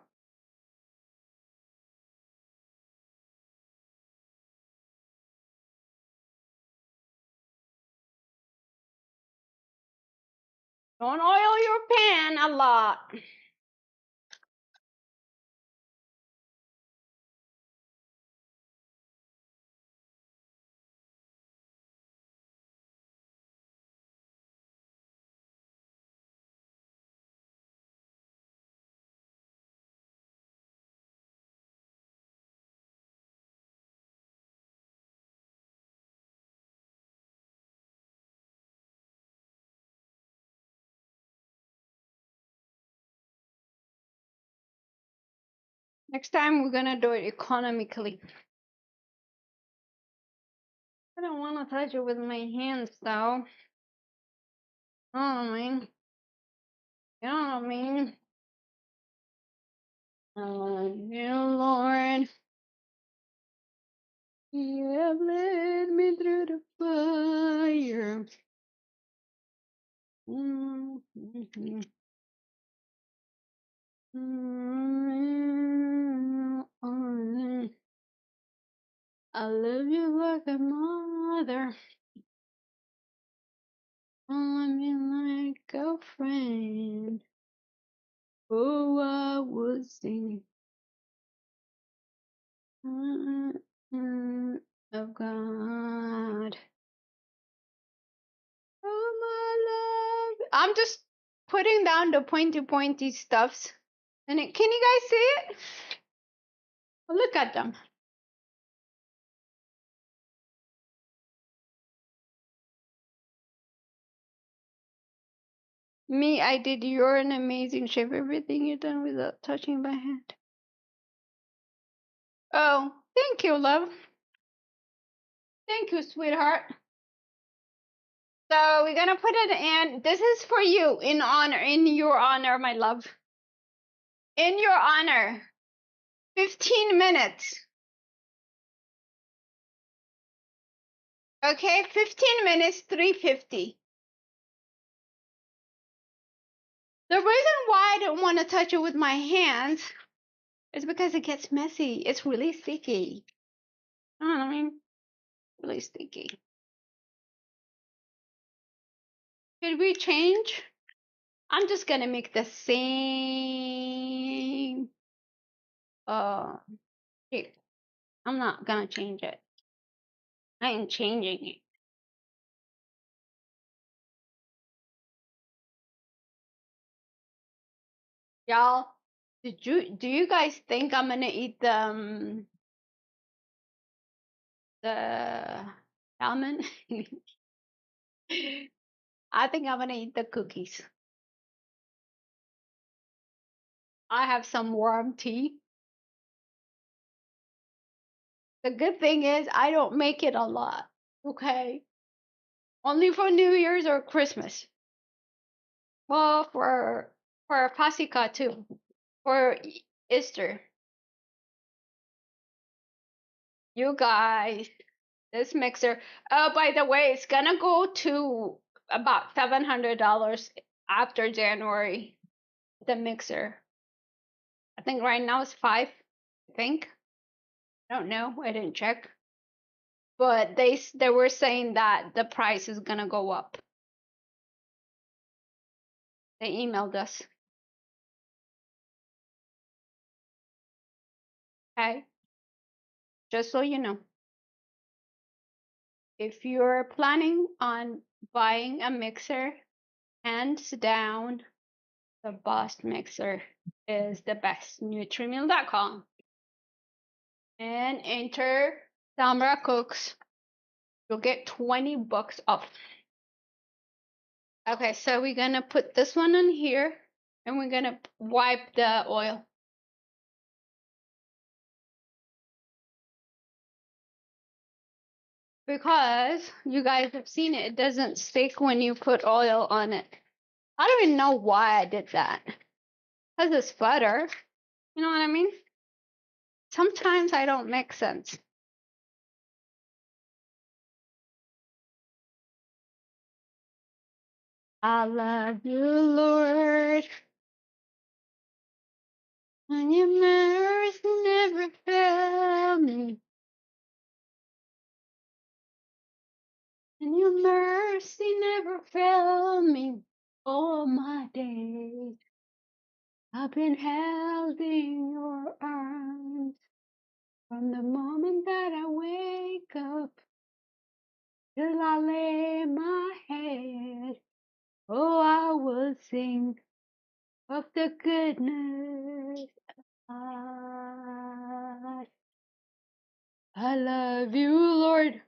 Don't oil your pan a lot. Next time we're gonna do it economically. I don't want to touch it with my hands though. Oh, I mean, you know what I mean? You Lord, you have led me through the fire. Mm-hmm. I love you like a mother. I mean like a friend. Oh, I would sing of God. Oh, my love. I'm just putting down the pointy stuffs. And can you guys see it? Look at them. Me, I did. You're an amazing chef. Everything you've done without touching my hand. Oh, thank you, love. Thank you, sweetheart. So we're gonna put it in. This is for you, in your honor, my love. In your honor. 15 minutes. Okay, 15 minutes, 350. The reason why I don't want to touch it with my hands is because it gets messy. It's really sticky. You know what I mean? Really sticky. Should we change? I'm just gonna make the same shape. I'm not gonna change it. I ain't changing it. Y'all, do you guys think I'm gonna eat the salmon? I think I'm gonna eat the cookies. I have some warm tea. The good thing is I don't make it a lot. Okay. Only for New Year's or Christmas. Well, for Pasika too. For Easter. You guys, this mixer. Oh, by the way, it's gonna go to about $700 after January. The mixer. I think right now it's 5. I think. I don't know. I didn't check. But they were saying that the price is gonna go up. They emailed us. Okay. Just so you know. If you're planning on buying a mixer, hands down, The Basch mixer is the best. Nutrimeal.com. And enter SAMRACOOKS. You'll get $20 off. Okay, so we're gonna put this one in here and we're gonna wipe the oil. Because you guys have seen it, it doesn't stick when you put oil on it. I don't even know why I did that. Because it's butter. You know what I mean? Sometimes I don't make sense. I love you, Lord. And your mercy never fail me. And your mercy never fail me. All my days I've been held in your arms. From the moment that I wake up till I lay my head, oh, I will sing of the goodness of God. I love you, Lord.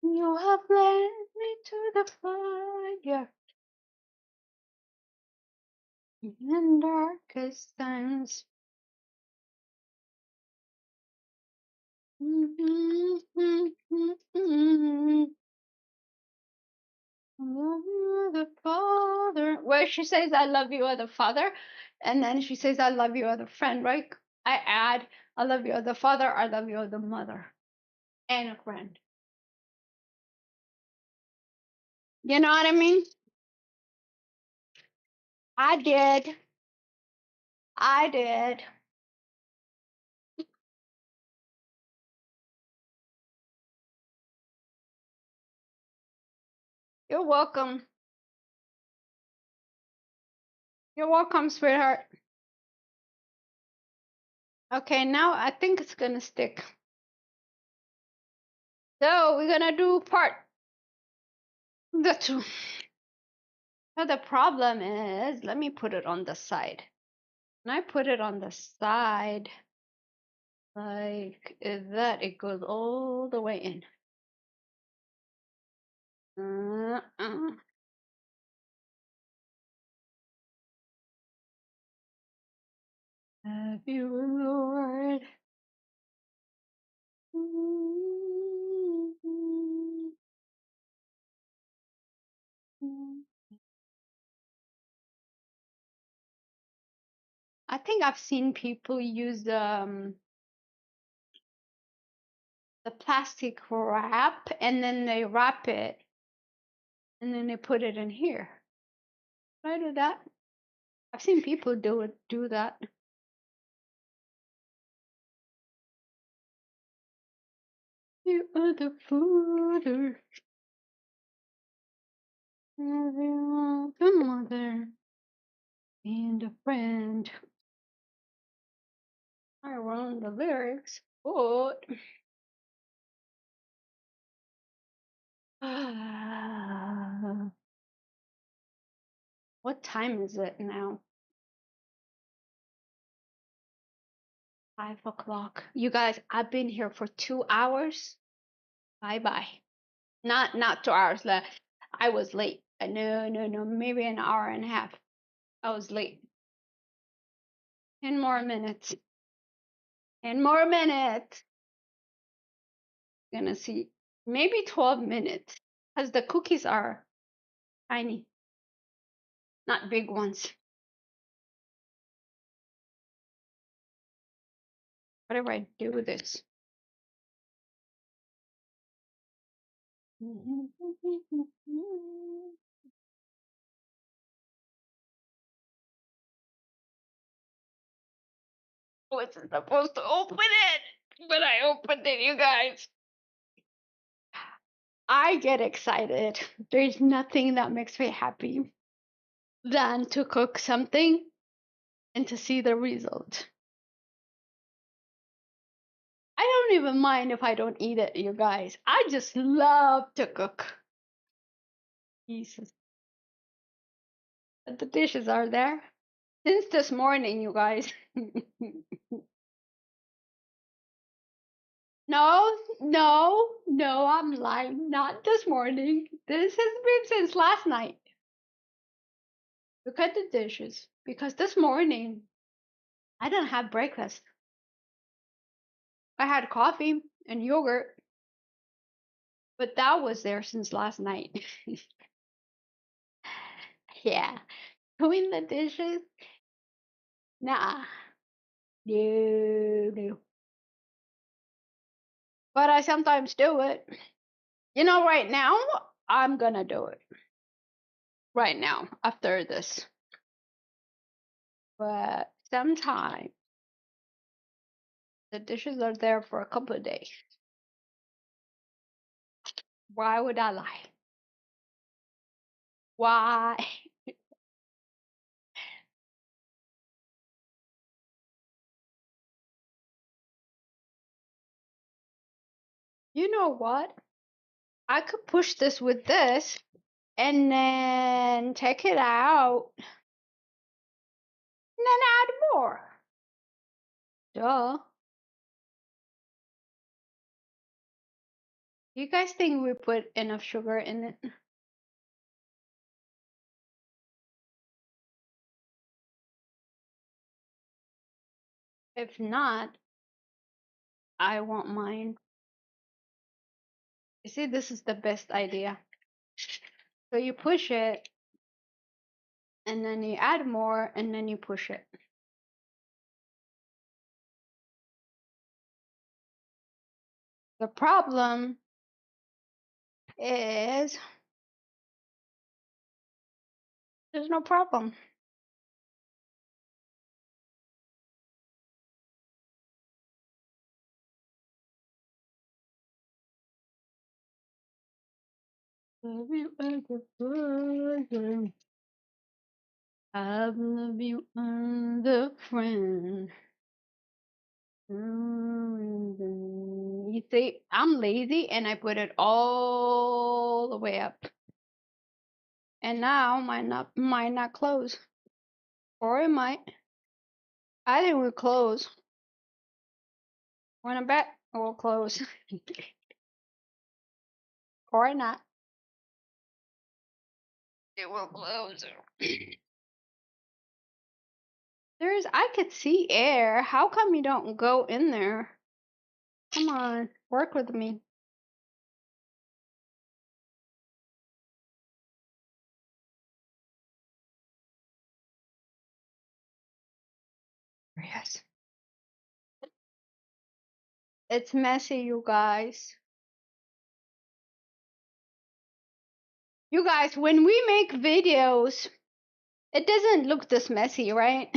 You have led me to the fire in darkest times. I love you, the Father. Where she says, I love you, other Father. And then she says, I love you, other friend, right? I add, I love you, other Father. I love you, other mother. And a friend. You know what I mean? I did. I did. You're welcome. You're welcome, sweetheart. Okay, now I think it's gonna stick. So we're gonna do part the two. But the problem is, let me put it on the side. When I put it on the side, like that, it goes all the way in. Have you, Lord? I think I've seen people use the plastic wrap and then they wrap it and then they put it in here. Should I do that? I've seen people do that. You are the fooder. Everyone, the mother and a friend. I wrote the lyrics, but what time is it now? 5 o'clock. You guys, I've been here for 2 hours. Bye bye. Not 2 hours left. I was late. No. Maybe an hour and a half. I was late. 10 more minutes. 10 more minutes. Gonna see. Maybe 12 minutes. Because the cookies are tiny. Not big ones. What do I do with this? Wasn't supposed to open it, but I opened it, you guys. I get excited. There's nothing that makes me happy than to cook something and to see the result. I don't even mind if I don't eat it, you guys. I just love to cook. Jesus. But the dishes are there. Since this morning, you guys. No, no, I'm lying. Not this morning. This has been since last night. Look at the dishes. Because this morning, I didn't have breakfast. I had coffee and yogurt, but that was there since last night. Yeah. Doing the dishes? Nah. No, no. But I sometimes do it. You know, right now, I'm gonna do it. Right now, after this. But sometimes the dishes are there for a couple of days. Why would I lie? Why? You know what? I could push this with this and then take it out and then add more. Duh. You guys think we put enough sugar in it? If not, I won't mind. You see, this is the best idea. So you push it and then you add more and then you push it. The problem is there's no problem. Love you as a brother. I love you as a friend. You see, I'm lazy and I put it all the way up. And now might not close. Or it might. I think we'll close. Wanna bet? It will close. Or not. It will close. I could see air. How come you don't go in there? Come on, work with me. Yes. It's messy, you guys. You guys, when we make videos, it doesn't look this messy, right?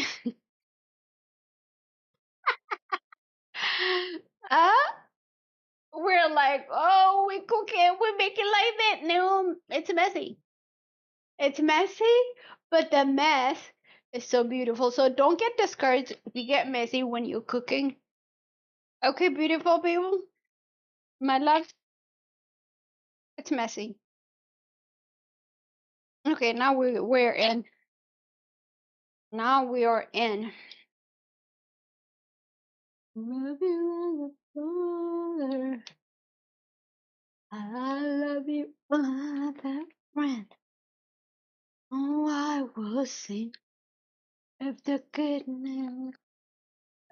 uh, we're like, oh, we cook it, we make it like that. No, it's messy. It's messy, but the mess is so beautiful. So don't get discouraged if you get messy when you're cooking. Okay, beautiful people, my love, it's messy. Okay, now we're in. Now we are in. Love you as a brother. I love you as a friend. Oh, I will sing of the goodness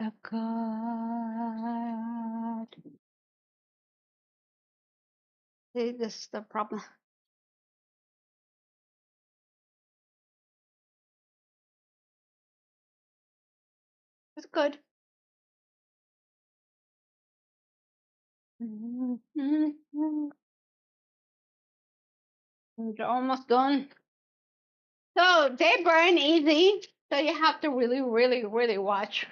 of God. See, this is the problem. It's good. It's almost done. So they burn easy, so you have to really, really, really watch.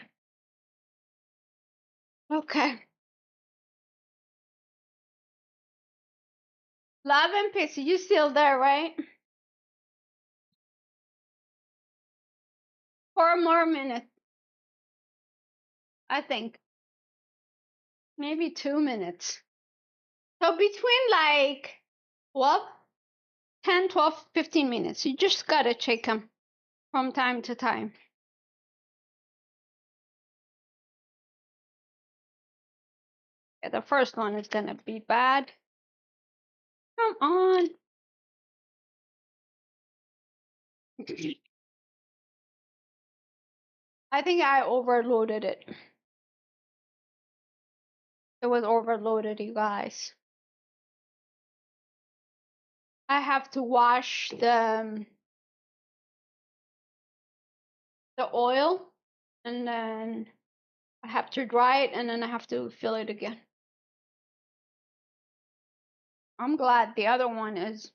Okay. Love and peace. You still there, right? 4 more minutes, I think. maybe 2 minutes. So between like, well, 10, 12, 15 minutes. You just gotta check them from time to time. Yeah, the first one is gonna be bad. Come on. I think I overloaded it. It was overloaded, you guys. I have to wash the oil, and then I have to dry it, and then I have to fill it again. I'm glad the other one is.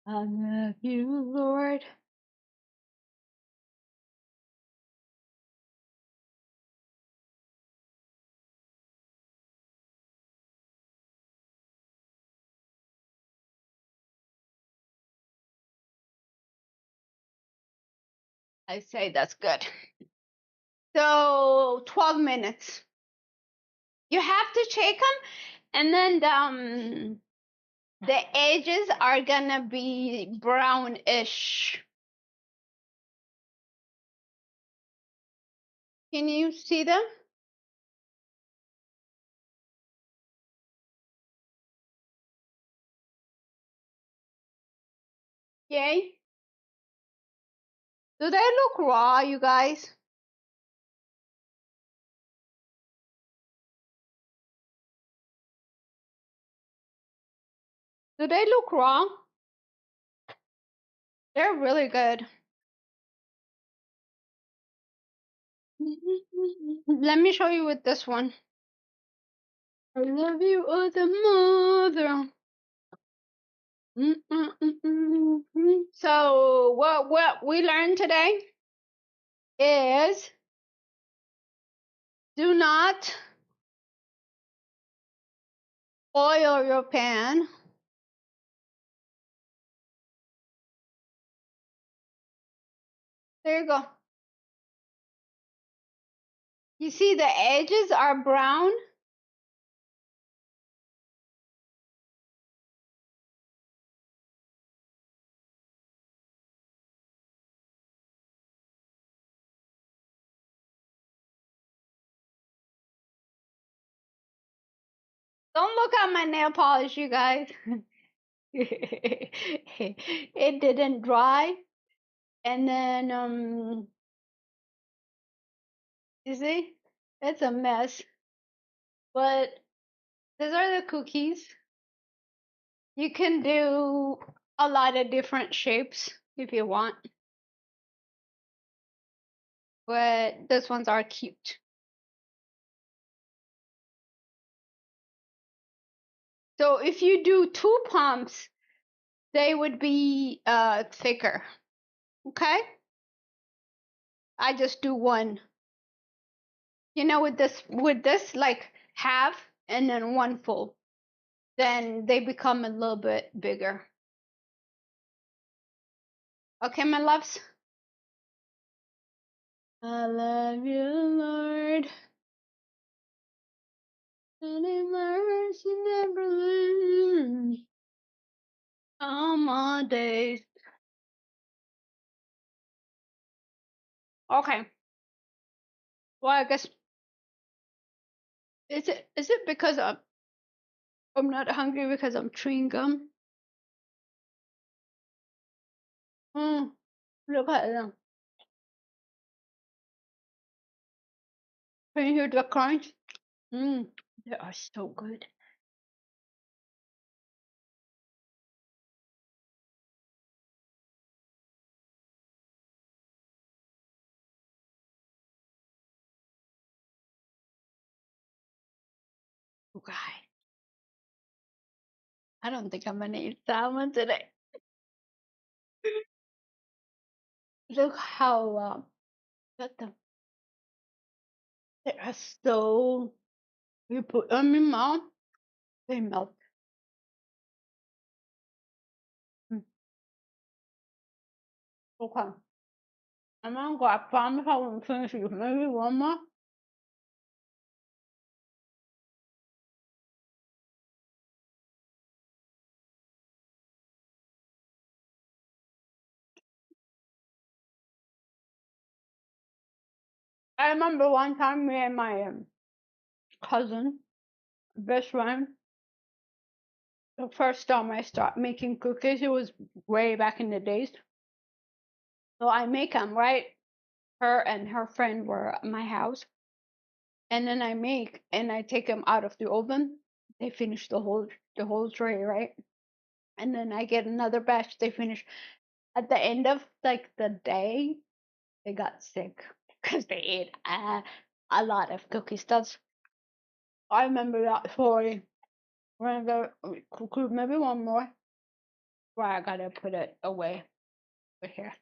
I love you, Lord. I say that's good. So 12 minutes. You have to check them, and then the edges are gonna be brownish. Can you see them? Yay. Do they look raw, you guys? Do they look raw? They're really good. Let me show you with this one. I love you, other mother. So what we learned today is do not oil your pan. There you go. You see the edges are brown? Don't look at my nail polish, you guys. It didn't dry. And then, you see? It's a mess. But these are the cookies. You can do a lot of different shapes if you want. But these ones are cute. So if you do 2 pumps, they would be thicker. Okay? I just do 1. You know, with this like half and then 1 full. Then they become a little bit bigger. Okay, my loves? I love you, Lord. And mercy never leaves all my days. Okay. Well, I guess is it because I'm not hungry because I'm chewing gum? Look at them. Can you hear the crunch? They are so good. Okay. I don't think I'm gonna eat salmon today. Look how look them. They are so. You put them in your mouth, they melt. Mm, Okay. I'm gonna go. I promise I won't finish you. Maybe one more. I remember one time me and my cousin, best friend, the first time I started making cookies, it was way back in the days. So I make them, right? Her and her friend were at my house, and then I make and I take them out of the oven. They finish the whole tray, right? And then I get another batch. They finish at the end of like the day. They got sick because they ate a lot of cookies. I remember that story. When maybe one more. Why I gotta put it away over here.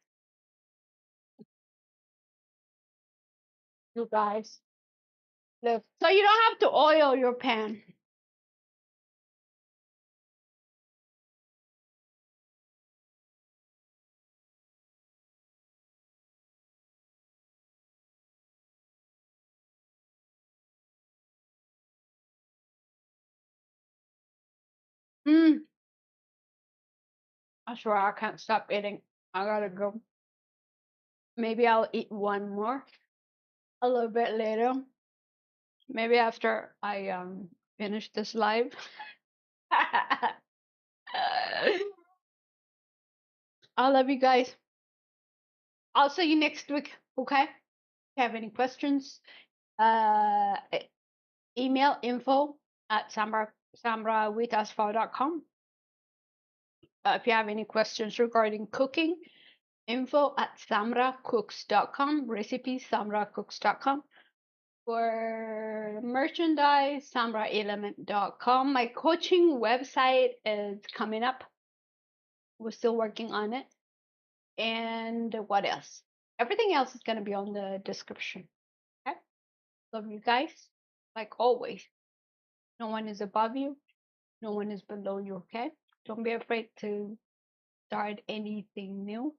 You guys, look. So you don't have to oil your pan. Mm, I swear I can't stop eating. I gotta go. Maybe I'll eat one more a little bit later. Maybe after I finish this live. I love you guys. I'll see you next week. Okay? If you have any questions, uh, email info at samrawithasfar.com. If you have any questions regarding cooking, info at samracooks.com. Recipes, samracooks.com. For merchandise, samraelement.com. My coaching website is coming up. We're still working on it. And what else? Everything else is going to be on the description. Okay? Love you guys. Like always, no one is above you, no one is below you. Okay? Don't be afraid to start anything new.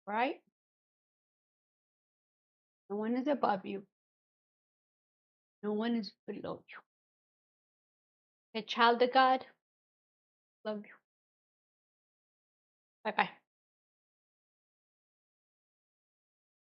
Right? No one is above you, no one is below you. A child of God, love you. Bye bye.